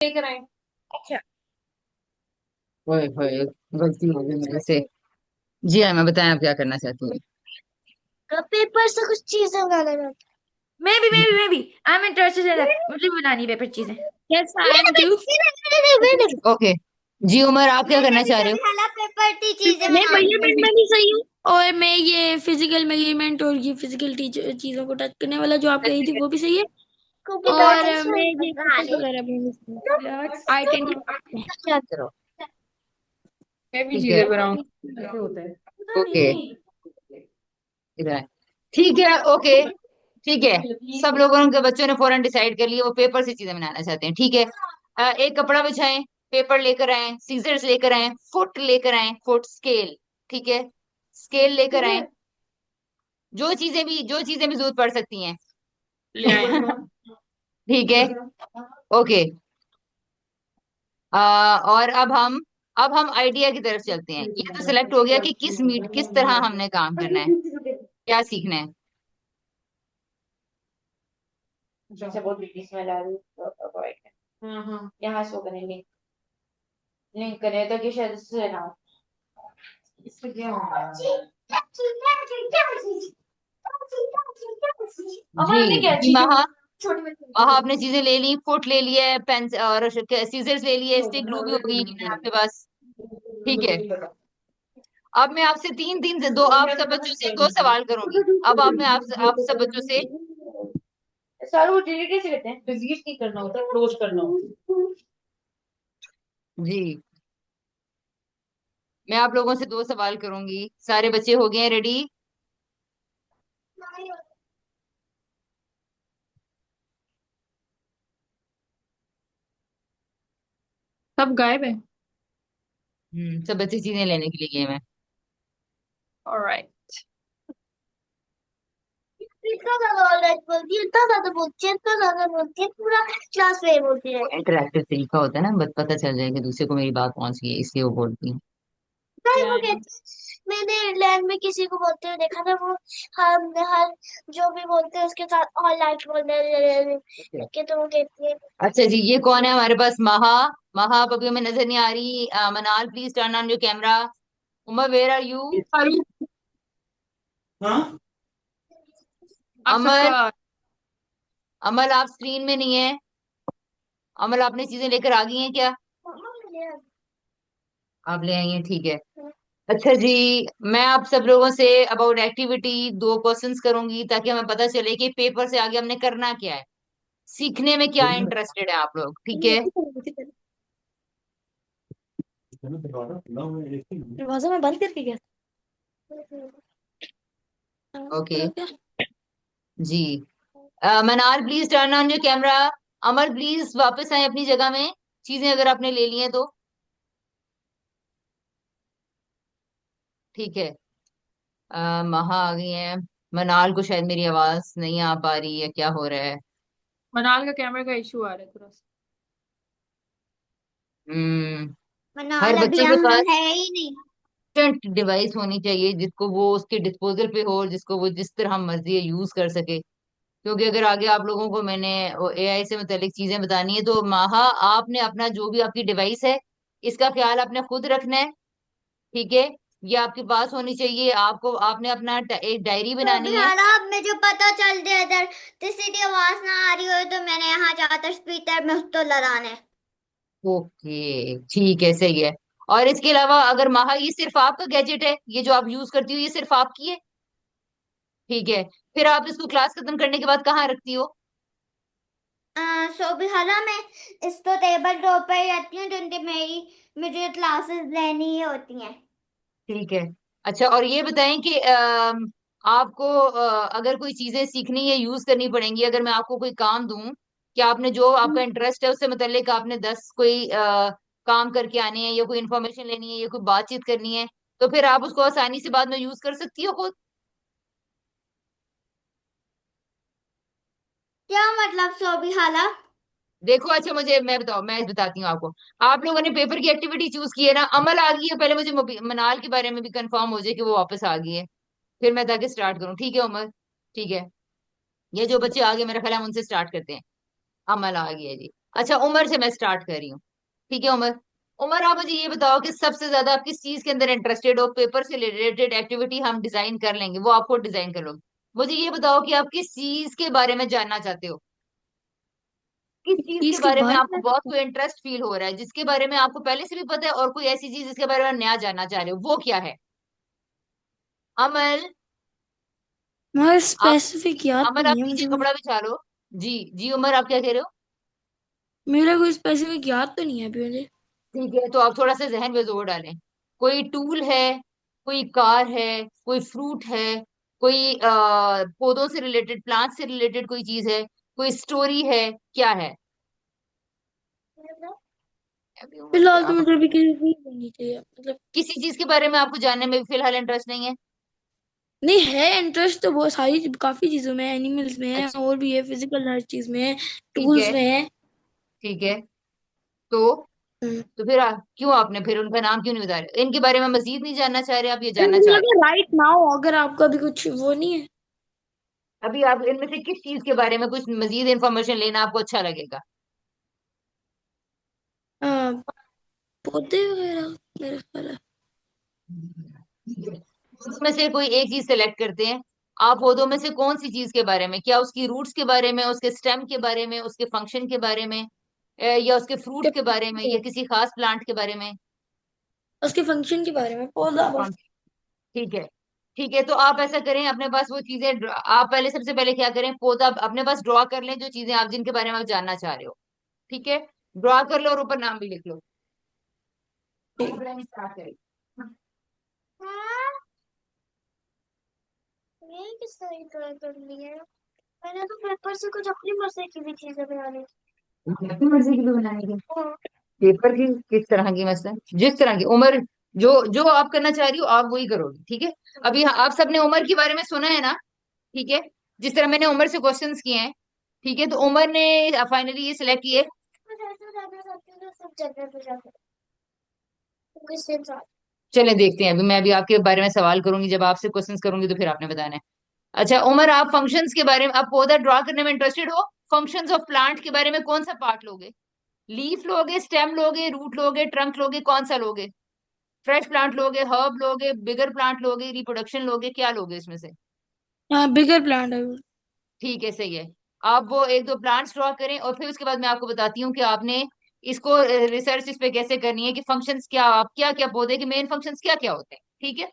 लेकर आए। अच्छा। ओए होए, गलती हो गई मेरे से। जी हाँ, मैं बताएं आप क्या करना चाहती हैं। पेपर से कुछ चीजें बनाना चाहती मैं भी I am interested in that. मुझे भी बनानी है पेपर चीजें। Yes I am too. Okay. जी उमर, आप क्या मैंने करना भी चाह तो रहे हो। निकाला पेपर थी चीजें मैं बनानी है। मेजरमेंट में भी सही हूँ। और मैं ये फिजिकल मेजरमेंट और ये फिजिकल चीजों को टच करने वाला जो आप कही थी वो भी सही है। और मैं ये फोटोज वगैरह भी आई टेन क्या करो। मैं भी ठीक है। चीजें बनाऊं। ऐसे होता है। ओके। नहीं। इधर आए। ठीक है, ओके। ठीक है। सब लोगों के बच्चों ने फौरन डिसाइड कर लिया वो पेपर से चीजें बनाना चाहते हैं। ठीक है। एक कपड़ा बिछाएं, पेपर लेकर आए, सीजर्स लेकर आए, फुट लेकर आए, फुट स्केल। ठीक है। स्केल लेकर आए। जो चीजें भी जरूरत पड़ सकती हैं। ले आए। ठीक है। ओके। और अब हम आइडिया की तरफ चलते हैं। ये तो सिलेक्ट हो गया कि किस तरह हमने काम करना है, क्या सीखना है। अच्छा बहुत मीठी स्मेल आ रही है तो अवॉइड कर। हाँ हाँ यहाँ शो करें लिंक। लिंक करें तो कि शायद इससे ना हो। इससे क्या होगा। जी। अमर ने क्या जी चीजें महा। छोटी बच्ची महा आपने चीजें ले ली, फुट ले लिया है, पेन और सीजर्स ले लिए, स्टिक ग्लू भी होगी आपके पास। ठीक है। अब मैं आपसे तीन तीन से दो, आप सब बच्चों से दो सवाल करूंगी। अब आप सब बच्चों से। सर वो डिलीट कैसे करते हैं। डिलीट नहीं करना होता क्लोज करना होता। जी, मैं आप लोगों से दो सवाल करूंगी। सारे बच्चे हो गए हैं रेडी। सब गायब है। सब बच्चे चीजें लेने के लिए गए हैं। ऑलराइट। इतना ज्यादा ऑलराइट बोलती है, इतना ज्यादा बोलती है, इतना ज्यादा बोलती है, पूरा क्लास में बोलती है। इंटरैक्टिव तरीका होता है ना, बस पता चल जाए कि दूसरे को मेरी बात पहुंच गई है, इसलिए वो बोलती है। नहीं वो कहती है, मैंने लैंड में किसी को बोलते हुए देखा था वो हर जो भी बोलते हैं उसके साथ ऑलराइट बोलने के तो वो कहती है। अच्छा जी, ये कौन है हमारे पास। महा। महा अब अभी हमें नजर नहीं आ रही। Manal please turn on your camera. Umar where are you. अरे हाँ। आप अमर। सबका। अमल आप स्क्रीन में नहीं है। अमल आपने चीजें लेकर आ गई हैं क्या। आप ले आई हैं, ठीक है। अच्छा जी। मैं आप सब लोगों से अबाउट एक्टिविटी दो क्वेश्चंस करूंगी ताकि हमें पता चले कि पेपर से आगे हमने करना क्या है, सीखने में क्या इंटरेस्टेड है आप लोग। ठीक है। दरवाजा मैं बंद करके गया। ओके। जी। मनाल please turn on your camera. Amar please वापस आए अपनी जगह में, चीजें अगर आपने ले ली हैं तो। ठीक है। महा आ गई है। मनाल को शायद मेरी आवाज नहीं आ पा रही है, क्या हो रहा है। मनाल का कैमरे का इशू आ रहा है थोड़ा सा। हम्म हर मनाल अभी बच्चे के यहाँ पास है ही नहीं। डिवाइस होनी चाहिए जिसको वो उसके डिस्पोजल पे हो और जिसको वो जिस तरह मर्जी यूज कर सके। क्योंकि अगर आगे आप लोगों को मैंने एआई से मुतालिक चीजें बतानी है तो माहा, आपने अपना जो भी आपकी डिवाइस है इसका ख्याल आपने खुद रखना है। ठीक है। ये आपके पास होनी चाहिए। आपने अपना एक डायरी तो अभी बनानी है। हालात अब मुझे पता चल गया इधर किसी की आवाज ना आ रही हो तो मैंने यहाँ जाकर स्पीकर में उसको लगाना है। ओके, ठीक है, सही है। और इसके अलावा अगर माहा ये सिर्फ आपका गैजेट है, ये जो आप यूज करती हो ये सिर्फ आपकी है। ठीक है। फिर आप इसको क्लास खत्म करने के बाद कहाँ रखती हो। सो भी हाला मैं इसको टेबल टॉप पर ही रखती हूँ क्योंकि मेरी मुझे क्लासेस लेनी ही होती हैं। ठीक है। अच्छा, और ये बताएं कि आपको अगर कोई चीजें सीखनी या यूज करनी पड़ेंगी, अगर मैं आपको कोई काम दूं कि आपने जो आपका इंटरेस्ट है उससे मुतालिक आपने 10 कोई काम करके आने हैं या कोई इन्फॉर्मेशन लेनी है या कोई बातचीत करनी है, तो फिर आप उसको आसानी से बाद में यूज कर सकती हो खुद। क्या मतलब सो भी हाला। देखो, अच्छा मुझे मैं बताती हूँ आपको। आप लोगों ने पेपर की एक्टिविटी चूज की है ना, अमल आ गई है। पहले मुझे मनाल के बारे में भी कंफर्म हो जाए कि वो वापस आ गई है, फिर मैं ताकि स्टार्ट करूँ। ठीक है उमर। ठीक है। ये जो बच्चे आ गए मेरा ख्याल है हम उनसे स्टार्ट करते हैं। अमल आ गया जी। अच्छा उमर से मैं स्टार्ट कर रही हूँ। ठीक है उमर। उमर आप मुझे ये बताओ कि सबसे ज्यादा आप किस चीज के अंदर इंटरेस्टेड हो, पेपर से रिलेटेड एक्टिविटी हम डिजाइन कर लेंगे, वो आपको डिजाइन कर लोगे। मुझे ये बताओ कि आप किस चीज के बारे में जानना चाहते हो, किस चीज के इसके बारे में बारे आपको में बहुत कोई इंटरेस्ट फील हो रहा है, जिसके बारे में आपको पहले से भी पता है, और कोई ऐसी चीज जिसके बारे में नया जानना चाह रहे हो, वो क्या है? अमल। हमारा आप स्पेसिफिक याद तो अमल आप नहीं है नीचे मुझे। कपड़ा बिछा लो। जी जी उमर आप क्या कह रहे हो? मेरा कोई स्पेसिफिक याद तो नहीं है अभी मुझे। ठीक है तो आप थोड़ा सा जहन में जोर डालें। कोई टूल है, कोई कार है, कोई फ्रूट है, कोई पौधों से रिलेटेड, प्लांट से रिलेटेड कोई चीज है, कोई स्टोरी है, क्या है? अभी उम्र से फिलहाल तो आप मुझे अभी किसी चीज नहीं चाहिए मतलब। किसी चीज के बारे में आपको जानने में भी फिलहाल इंटरेस्ट नहीं है? नहीं है इंटरेस्ट तो बहुत सारी काफी चीजों में है, एनिमल्स में है अच्छा और भी है, फिजिकल हर चीज में है, ठीक टूल्स है। में है। ठीक है तो हम्म। फिर क्यों आपने फिर उनका नाम क्यों नहीं बता रहे, इनके बारे में मजीद नहीं जानना चाह रहे, आप ये फिर जानना मुझे चाह रहे लगा राइट नाउ अगर आपका भी कुछ वो नहीं है। हैं? अभी आप इनमें से किस चीज के बारे में कुछ मजीद इंफॉर्मेशन लेना आपको अच्छा लगेगा? आ, पौधे वगैरह मेरे ख्याल है। उसमें से कोई एक चीज सेलेक्ट करते हैं। आप पौधों में से कौन सी चीज के बारे में, क्या उसकी रूट्स के बारे में, उसके स्टेम के बारे में, उसके फंक्शन के बारे में, या उसके फ्रूट उसके के बारे में, या किसी खास प्लांट के बारे में? उसके फंक्शन के बारे में पौधा बस। ठीक है। ठीक है तो आप ऐसा करें, अपने पास वो चीजें आप पहले, सबसे पहले क्या करें, पौधा अपने पास ड्रॉ कर लें, जो चीजें आप जिनके बारे में आप जानना चाह रहे हो। ठीक है ड्रॉ कर लो और ऊपर नाम भी लिख लो। स्टार्ट करें। हाँ, ये किस तरह ड्रॉ कर लिया? मैंने तो पेपर से कुछ अपनी मर्जी की भी चीजें बना ली। अपनी मर्जी की भी बनाएंगे? हाँ। पेपर की किस तरह की, मसलन जिस तरह की उम्र, जो जो आप करना चाह रही हो आप वही करोगे। ठीक है अभी आप सबने उम्र के बारे में सुना है ना? ठीक है जिस तरह मैंने उम्र से क्वेश्चंस किए हैं, ठीक है तो उम्र ने फाइनली ये सिलेक्ट किए। मैं जैसे जाना चाहती हूँ तो सब जगह पे जाते हैं किसके साथ। चले देखते हैं, अभी मैं भी आपके बारे में सवाल करूंगी, जब आपसे क्वेश्चंस करूंगी तो फिर आपने बताना है। अच्छा उमर आप फंक्शंस के बारे में, आप पौधा ड्रॉ करने में इंटरेस्टेड हो, फंक्शंस ऑफ प्लांट के बारे में कौन सा पार्ट लोगे? लीफ लोगे, स्टेम लोगे, रूट लोगे, ट्रंक लोगे, कौन सा लोगे? फ्रेश प्लांट लोगे, हर्ब लोगे, बिगर प्लांट लोगे, रिप्रोडक्शन लोगे, क्या लोगे इसमें से? हाँ बिगर प्लांट है वो। ठीक है सही है। आप वो एक दो प्लांट्स ड्रॉ करें और फिर उसके बाद मैं आपको बताती हूँ कि आपने इसको रिसर्च इस पे कैसे करनी है, कि फंक्शंस क्या, आप क्या क्या पौधे के मेन फंक्शंस क्या क्या होते हैं। ठीक है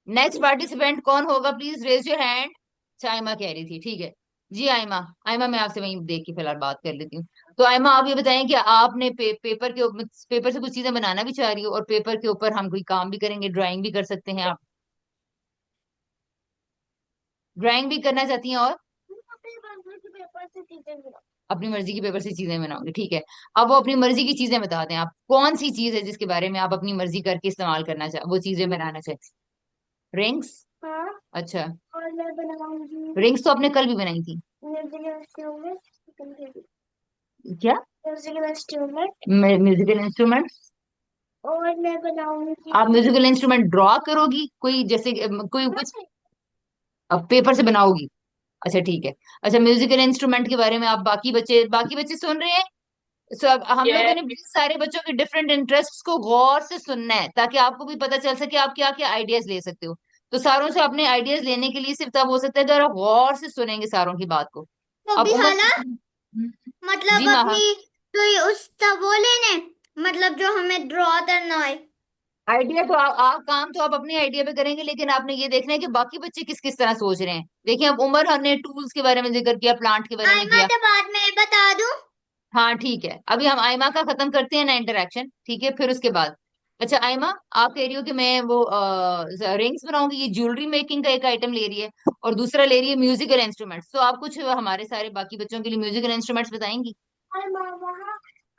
नेक्स्ट पार्टिसिपेंट कौन होगा, प्लीज रेज योर हैंड। अच्छा आयमा कह रही थी, ठीक है। जी आयमा। आयमा मैं आपसे वहीं देख के फिलहाल बात कर लेती हूँ। तो आयमा आप ये बताएं कि आपने पेपर के पेपर से कुछ चीजें बनाना भी चाह रही हो, और पेपर के ऊपर हम कोई काम भी करेंगे, ड्राइंग भी कर सकते हैं आप, ड्राइंग भी करना चाहती हैं, और अपने मर्जी के पेपर से चीजें बनाओ। अपनी मर्जी के पेपर से चीजें बनाओगे। ठीक है अब वो अपनी मर्जी की चीजें बता दें, आप कौन सी चीज है जिसके बारे में आप अपनी मर्जी करके इस्तेमाल करना चाह, वो चीजें बनाना चाहते? रिंग्स। हाँ। अच्छा और मैं बनाऊंगी रिंग्स तो आपने कल भी बनाई थी। Musical instrument. क्या? Musical instrument. Musical instrument? और मैं बनाऊंगी आप म्यूजिकल इंस्ट्रूमेंट ड्रॉ करोगी कोई, जैसे कोई कुछ अब पेपर से बनाओगी? अच्छा ठीक है। अच्छा म्यूजिकल इंस्ट्रूमेंट के बारे में आप, बाकी बच्चे सुन रहे हैं? सो अब हम लोगों ने सारे बच्चों के डिफरेंट इंटरेस्ट्स को गौर से सुनना है, ताकि आपको भी पता चल सके आप क्या क्या आइडियाज ले सकते हो। तो सारों से अपने आइडियाज लेने के लिए सिर्फ तब हो सकता है अगर आप गौर से सुनेंगे सारों की बात को। तो अब भी उमर हाला जी मतलब माहा। अपनी तो ये उस तब वो लेने मतलब जो हमें ड्रॉ करना है। आइडिया तो आप काम तो आप अपने आइडिया पे करेंगे, लेकिन आपने ये देखना है कि बाकी बच्चे किस किस तरह सोच रहे हैं। देखिए अब उमर ने टूल्स के बारे में जिक्र किया, प्लांट के बारे आई में मैं किया। तो बाद में बता दूं। हाँ ठीक है अभी हम आयमा का खत्म करते हैं ना इंटरेक्शन, ठीक है फिर उसके बाद। अच्छा आयमा आप कह रही हो कि मैं वो रिंग्स बनाऊंगी, ये ज्वेलरी मेकिंग का एक आइटम ले रही है, और दूसरा ले रही है म्यूजिकल इंस्ट्रूमेंट्स, तो आप कुछ हमारे सारे बाकी बच्चों के लिए म्यूजिकल इंस्ट्रूमेंट्स बताएंगी? और मामा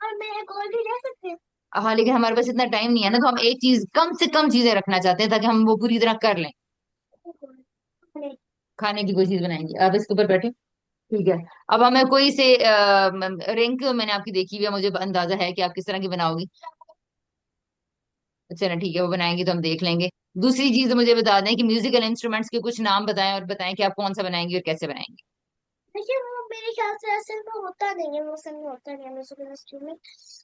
और मैं एक और भी ले सकती हूँ। हाँ लेकिन हमारे पास इतना टाइम नहीं है ना, तो हम एक चीज कम से कम चीजें रखना चाहते हैं ताकि हम वो पूरी तरह कर लें। नहीं। खाने की कोई चीज बनाएंगे, आप इसके ऊपर बैठे। ठीक है अब हमें कोई से रिंग मैंने आपकी देखी हुई है, मुझे अंदाजा है कि आप किस तरह की बनाओगी। अच्छा ना ठीक है वो बनाएंगे तो हम देख लेंगे। दूसरी चीज मुझे बता दें कि म्यूजिकल इंस्ट्रूमेंट्स के कुछ नाम बताएं, और बताएं कि आप कौन सा बनाएंगे और कैसे बनाएंगे। देखिए वो मेरे ख्याल से ऐसे में होता नहीं है, वो असल में होता नहीं है म्यूजिकल इंस्ट्रूमेंट में।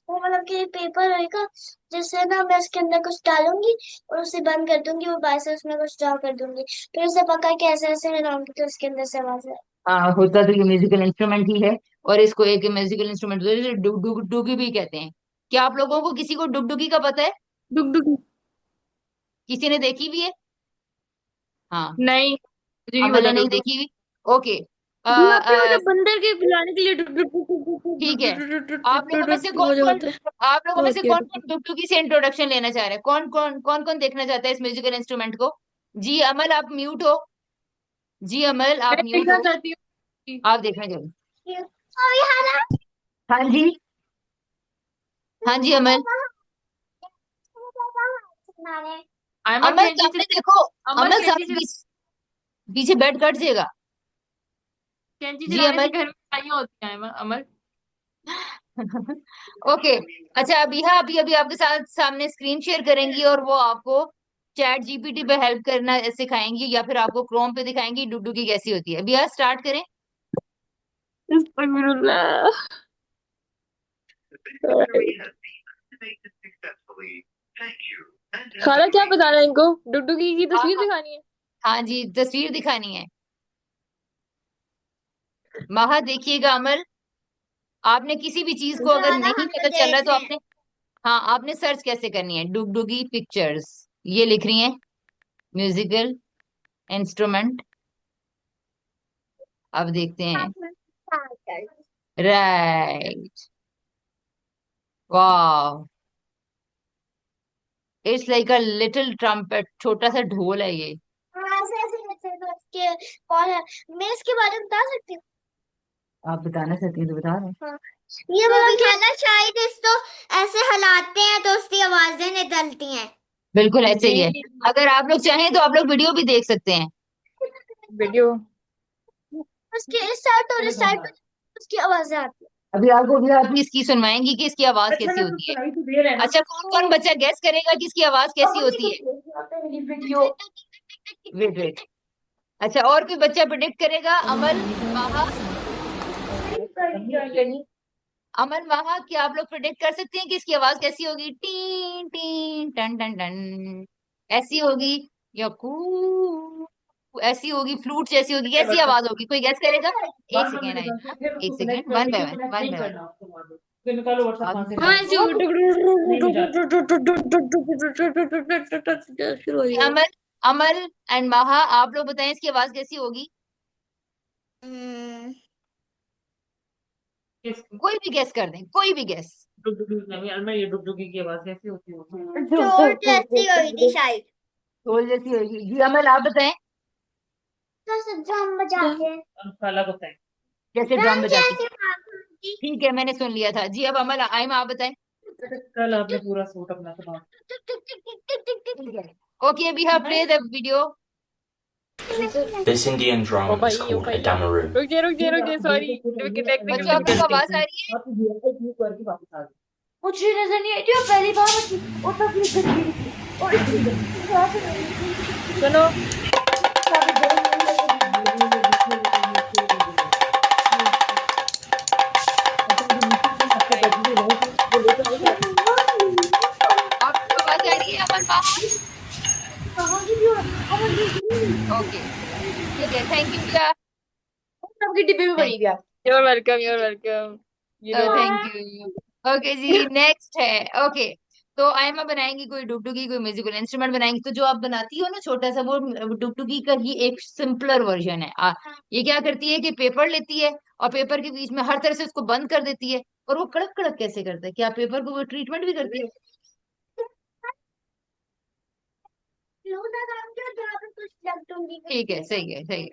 वो मतलब कि पेपर रहेगा, जिससे ना मैं उसके अंदर कुछ डालूंगी और उसे बंद कर दूंगी, वो बाहर से उसमें कुछ ड्रा कर दूंगी, फिर उसे पका के ऐसे ऐसे मिलाऊंगी तो उसके अंदर से आवाज आए। हाँ, होता तो ये म्यूजिकल इंस्ट्रूमेंट ही है। और इसको एक म्यूजिकल इंस्ट्रूमेंट डुगडुगी भी कहते हैं। क्या आप लोगों को किसी को डुगडुगी का पता है? डुगडुगी। किसी ने देखी भी है? हाँ। नहीं, मुझे नहीं अमल पता ने नहीं डुगडुग। देखी हुई। ओके। जी आपने वो जो बंदर के बुलाने के लिए डुग डुग डुग डुग डुग ठीक डुग है। डुग डुग आप डुग लोगों डुग में डुग से डुग कौन वो जो कौन होता है आप लोगों में वो से किया कौन डुग कौन डुग। डुगडुगी से इंट्रोडक्शन लेना चाह रहे हैं? कौन कौन देखना चाहता है इस म्यूजिकल इंस्ट्रूमेंट को? जी अमल, आप म्यूट हो। जी अमल, मैं आप म्यूट देखना हो। चाहती हूँ। आप देखना चाहिए। और यहाँ ना हाँ जी। हाँ जी अमल। आयमा अमल कैंची सामने देखो। अमर अमल कैंची सामने पीछे बेड कट जाएगा। कैंची जी चलाने से अमल। घर में लड़ाइयाँ होती हैं। अमर ओके। अच्छा, अभी हाँ, अभी अभी आपके साथ सामने स्क्रीन शेयर करेंगी और वो आपको चैट जीपीटी पे हेल्प करना सिखाएंगी, या फिर आपको क्रोम पे दिखाएंगी डुगडुगी कैसी होती है। अभी हाँ, स्टार्ट करें। अस्तगफिरुल्लाह। खाला क्या बताना है इनको? डुगडुगी की हाँ तस्वीर हाँ। दिखानी है? हाँ जी, तस्वीर दिखानी है। महा देखिएगा अमल। आपने किसी भी चीज को अगर ज्यादा नहीं हम तो पता चल रहा है देख तो रहे हैं। आपने, हाँ, आपने सर्च कैसे करनी है? डुगडुगी पिक्चर्स, ये लिख रही है, म्यूजिकल इंस्ट्रूमेंट। अब देखते हैं। राइट। वाह, it's like a little trumpet, छोटा सा ढोल है ये। हाँ, ऐसे ऐसे करते हैं तो उसके कौन है, मैं इसके बारे में बता सकती हूँ। आप बताना चाहती हैं तो बता रहे हाँ, ये तो मतलब भी कि है ना, शायद इसको ऐसे हिलाते हैं तो उसकी आवाजें निकलती हैं। बिल्कुल ऐसे ही है। नहीं, अगर आप लोग चाहें तो आप लोग वीडियो भी देख सकते हैं। वीडियो। उसके इस साइड और इस साइड पे उसकी आवाजें आती है। अभी आपको भी आप इसकी सुनवाएंगी कि इसकी आवाज अच्छा कैसी ना, तो होती है। सुनाई तो दे रहे हैं ना। अच्छा, कौन कौन बच्चा गेस करेगा कि इसकी आवाज कैसी होती है? वीडियो। Wait wait. अच्छा, और कोई बच्चा प्रिडिक्ट करेगा? अमल, माहा। अमन, माहा, क्या आप लोग प्रिडिक्ट कर सकते हैं कि इसकी आवाज कैसी होगी? टी टी टन टन टन ऐसी होगी, या कू ऐसी होगी, फ्लूट जैसी होगी? कैसी आवाज होगी? कोई गेस करेगा? एक बाद में सेकेंड मुझे आए। करके फिर एक उसको सेकेंड, कनेक्ट कर one by video one, connect one नहीं बाय वन। करना उसको बाद में। फिर निकालो व्हाट्सएप कहाँ से हाँ निकालो। ऐसे हो नहीं नहीं जाता। शुरू हो जाएगा। अमल, अमल एंड माहा, आप लोग बताएं इसकी आवाज कैसी होगी? हम्म, किस कोई भी गेस कर दें, कोई भी गेस। डुगडुगी नहीं यार, मैं ये डुगडुगी की आवाज कैसी होती चोर जैसी हुई थी शायद। ढोल जैसी होगी। जी अमल, आप बताएं। तो ड्रम बजाते हैं। है। काला होता है। जैसे ड्रम ड्रम बजाती। जैसी आवाज होती ठीक है, मैंने सुन लिया था। जी अब अमल, आइमा, आप बताएं। कल आपने पूरा सूट अपना सुना। ठीक है। ओके, अभी हाँ, play the video. This Indian oh drum is भाई ओ called a भाई, damaru. रुक जा सॉरी, टेक्निकल बच्चों, आप लोग को डिफिकल्टी। आवाज आ रही है? आप ये क्लिक करके वापस आ गए। कुछ भी नजर नहीं आई थी और पहली बार थी और तब क्लिक करी गई थी और इसकी वजह से सुनो, आपको आवाज आ रही है अमन, माहा? कहाँ की भी हो ओके, ठीक है, थैंक यू भैया। सबकी डिब्बे में पड़ी गया। You're welcome you're welcome. ये लो। Thank you. ओके जी, नेक्स्ट है। ओके, तो आयमा बनाएंगी कोई डुगडुगी, कोई म्यूजिकल इंस्ट्रूमेंट बनाएंगी। तो जो आप बनाती हो ना छोटा सा, वो डुगडुगी का ही एक सिंपलर वर्जन है। ये क्या करती है कि पेपर लेती है और पेपर के बीच में हर तरह से उसको बंद कर देती है। और वो कड़क कड़क कैसे करता है? क्या पेपर को वो ट्रीटमेंट भी करती है? लूना नाम क्या जहाँ पे कुछ लग दूंगी ठीक है, सही है, सही है।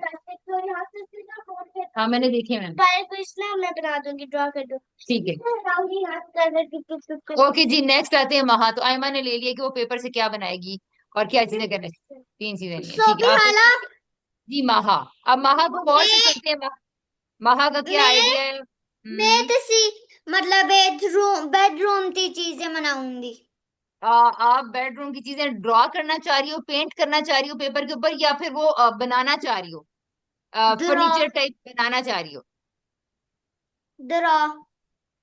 तो यहाँ से सीधा बोर्ड पे हाँ, मैंने देखी मैम। बाहर कुछ ना मैं बना दूंगी, ड्रॉ कर दूँ। ठीक है। राउंडी हाथ कर टुक टुक टुक टुक। ओके जी, नेक्स्ट आते हैं महा। तो आयमा ने ले लिया कि वो पेपर से क्या बनाएगी और क्या चीजें करने। तीन चीजें नहीं है, ठीक है। सोफी आप हाला, जी महा। अब महा को गौर से मैं सुनते हैं। महा का क्या मैं आइडिया है? मैं किसी मतलब बेडरूम की चीजें बनाऊंगी। आप बेडरूम की चीजें ड्रॉ करना चाह रही हो, पेंट करना चाह रही हो पेपर के ऊपर, या फिर वो बनाना चाह रही हो? ड्रॉ फर्नीचर टाइप बनाना चाह रही हो? ड्रॉ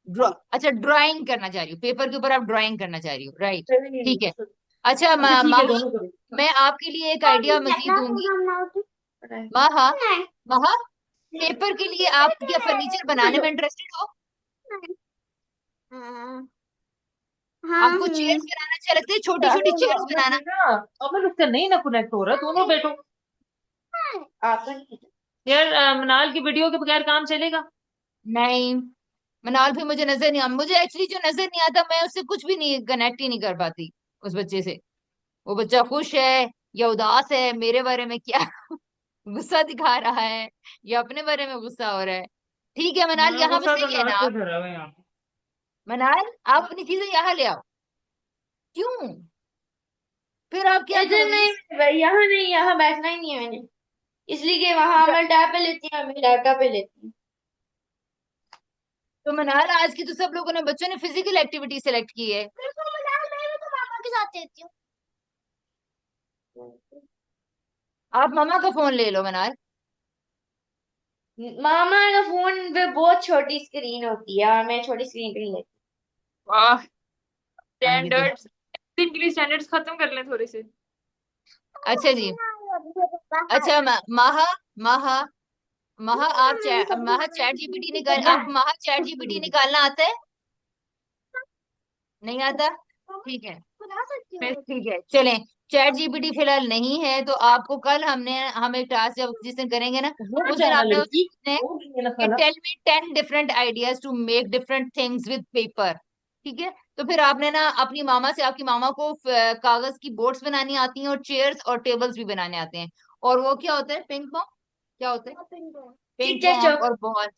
ड्रॉ, अच्छा ड्राइंग करना चाह रही हो, पेपर के ऊपर आप ड्राइंग करना चाह रही हो, राइट? ठीक है। अच्छा अच्छा ठीक है, माहा, दोनों करो। मैं आपके लिए एक आइडिया मजीद दूंगी। माहा, माहा, पेपर के लिए आप क्या फर्नीचर बनाने में इंटरेस्टेड हो? हाँ हाँ आपको चेयर्स बनाना अच्छा लगता है, छोटी अरे छोटी चेयर्स अमन बनाना? बेटा, अमन उसका नहीं ना कनेक्ट हो रहा, दोनों बैठो। यार मनाल की वीडियो के बगैर काम चलेगा? नहीं, मनाल भी मुझे नजर नहीं आ, मुझे एक्चुअली जो नजर नहीं आता मैं उससे कुछ भी नहीं कनेक्ट ही नहीं कर पाती, उस बच्चे से। वो बच्चा खुश है या उदास है, मेरे बारे में क्या गुस्सा दिखा रहा है या अपने बारे में गुस्सा हो रहा है? ठीक है मनाल, हाँ, यहाँ पे गुस्सा तो सही है ना नाच पे आप? धरा हुआ है यहाँ पे। मनाल, आप अपनी चीजें यहाँ ले आओ। क्यों? फिर आप क्या इधर करोगे? नहीं भाई, यहाँ नहीं, यहाँ बैठना ही नहीं है मैंने, इसलिए कि वहां अमल टैब पे लेती है, मैं लैपटॉप पे लेती हूँ। तो मनाल, आज की तो सब लोगों ने, बच्चों ने फिजिकल एक्टिविटी सेलेक्ट की है। बिल्कुल मनाल, मैं भी तो पापा के साथ रहती हूँ। आप मामा का फोन ले लो मनाल। मामा का फोन पे बहुत छोटी स्क्रीन होती है और मैं छोटी स्क्रीन पे नहीं लेती। वाह, हाँ ये तो है। स्टैंडर्ड्स, इंग्लिश स्टैंडर्ड्स खत्म कर लें थोड़े से। अच्छा जी। अच्छा माहा, माहा, महा, आप महा चैट जीपीटी निकाल, आप महा चैट जीपीटी निकालना आता है? नहीं आता? ठीक है, बना सकती मैं हूँ। ठीक है, चलें। चैट जीपीटी फिलहाल नहीं है तो आपको कल हम एक टास्क जब जिस दिन करेंगे ना, वो उस दिन बताना आपने लड़की, पूछना है वो नहीं है ना कि खाना। Tell me 10 different ideas to make different things with paper. ठीक है, तो फिर आपने ना अपनी मामा से, आपकी मामा को कागज की बोर्ड्स बनानी आती हैं और चेयर्स और टेबल्स भी बनाने आते हैं। और वो क्या होता है, पिंग पोंग, क्या होता है? पिंग टिक टैक पोंग चौक। और बहुत,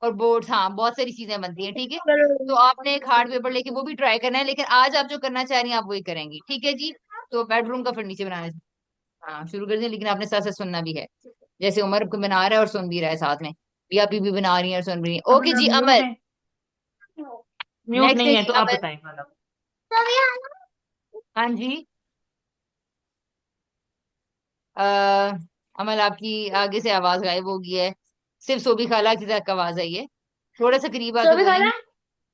और बोर्ड्स, हाँ बहुत सारी चीजें बनती हैं। ठीक है, तो आपने एक हार्ड पेपर लेके वो भी ट्राई करना है, लेकिन आज आप जो करना चाह रही हैं आप वही करेंगी, ठीक है जी? तो बेडरूम का फर्नीचर बनाना है। हाँ शुरू कर दें, लेकिन आपने साथ साथ सुनना भी है, जैसे उमर को बना रहा है और सुन भी रहा है साथ में, या पी भी बना रही है और सुन रही है। ओके अमन आप जी म्यूट अमर, है? म्यूट नेक्स्ट है नहीं है जी तो आप अमर। बताएं खाना। हाँ जी, आ, अमल आपकी आगे से आवाज गायब हो गई है, सिर्फ सोबी खाला की तक आवाज आई है, थोड़ा सा करीब आके सभी खाला, बोलेंगे?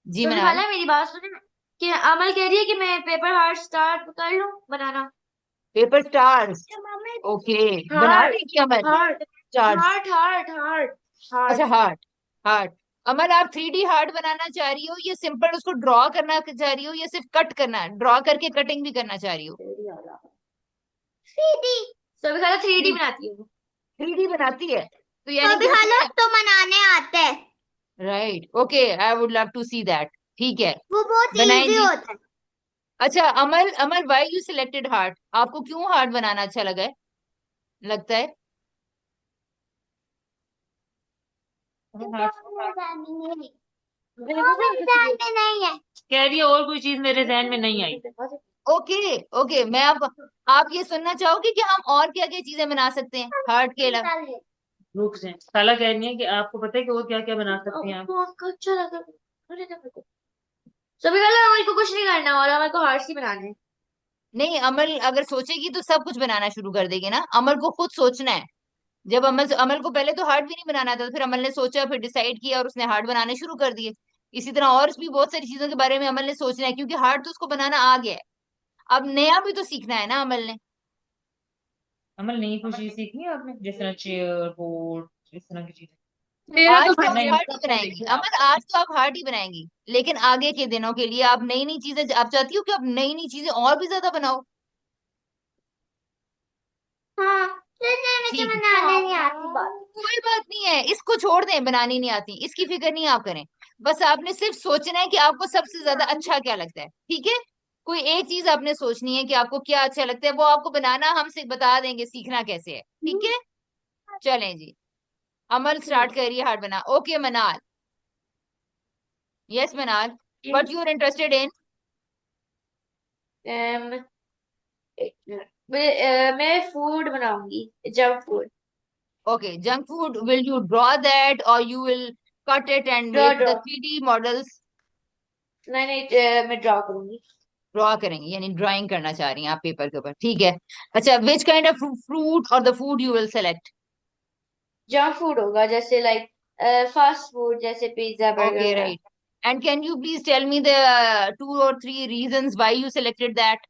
जी सभी मनाल। खाला मेरी बात सुने, कि अमल कह रही है कि मैं पेपर हार्ट स्टार्ट कर लूं बनाना। पेपर स्टार्स, ओके, बना हार्ट, रही थी Amal heart, stars? Heart, heart, heart, अच्छा हार्ट। Heart, heart. अमल आप 3D हार्ट बनाना चाह रही हो या सिंपल उसको ड्रॉ करना चाह रही हो या सिर्फ कट करना, ड्रॉ करके कटिंग भी करना चाह रही हो? सीधी सभी खाला 3D बनाती है वो। 3D बनाती है तो तो यानी भी कि खाला उसमें, तो बनाने आते हैं। Right, okay, I would love to see that. ठीक है, वो बहुत बनाए इजी जी। होता है। अच्छा अमल, अमल व्हाई यू सिलेक्टेड हार्ट, आपको क्यों हार्ट बनाना अच्छा लगा है, लगता है? हाँ, वो मेरे ध्यान में नहीं है। कह रही है और कोई चीज मेरे जहन में नहीं आई। ओके, ओके, मैं आप ये सुनना चाहोगे कि हम और क्या क्या चीजें बना सकते हैं हार्ट के अलावा? रुक जाए, खाला कह रही है कि आपको पता है कि वो क्या क्या बना सकते हैं आप। आपको आपको अच्छा लगा? अरे देखो, सभी खाला अमल को कुछ नहीं करना और अमल को हार्ट ही बनाने हैं। नहीं, अमल अगर सोचेगी तो सब कुछ बनाना शुरू कर देगी ना, अमल को खुद सोचना है। जब अमल को पहले तो हार्ट भी नहीं बनाना था, तो फिर अमल ने सोचा, फिर डिसाइड किया और उसने हार्ट बनाने शुरू कर दिए। इसी तरह और भी बहुत सारी चीजों के बारे में अमल ने सोचना है, क्योंकि हार्ट तो उसको बनाना आ गया है, अब नया भी तो सीखना है ना अमल ने। अमल नई कोई चीज सीखनी है आपने, जिस तरह चेयर बोर्ड इस तरह की चीजें? मेरा आज तो तो फिर आप नहीं हार्ट ही बनता बनाएंगी अमर, आज तो आप हार्ट ही बनाएंगी, लेकिन आगे के दिनों के लिए आप नई नई चीजें, आप चाहती हो कि आप नई नई चीजें और भी ज्यादा बनाओ? हाँ, लेकिन मुझे ठीक है, बनाने नहीं आती बात। कोई बात नहीं है, इसको छोड़ दें, बनानी नहीं आती इसकी फिक्र नहीं आप करें। बस आपने सिर्फ सोचना है कि आपको सबसे ज्यादा अच्छा क्या लगता है, ठीक है? कोई एक चीज आपने सोचनी है कि आपको क्या अच्छा लगता है, वो आपको बनाना हमसे बता देंगे, सीखना कैसे है, ठीक है? चलें जी, अमल स्टार्ट करिए हार्ट बना। Okay Manal, yes Manal, what you are interested in? Um, मैं फूड बनाऊंगी, junk food. Okay, junk food, will you draw that or you will cut it and draw make draw, the 3D models? नहीं नहीं, मैं draw करूंगी। Draw करेंगे यानी drawing करना चाह रही हैं आप पेपर के ऊपर, ठीक है। अच्छा, विच काइंड ऑफ फ्रूट और the food you will select? Junk food होगा, जैसे लाइक फास्ट फूड, जैसे पिज्जा बर्गर Okay, वगैरह। right. And can you please tell me the 2 or 3 reasons why you selected that?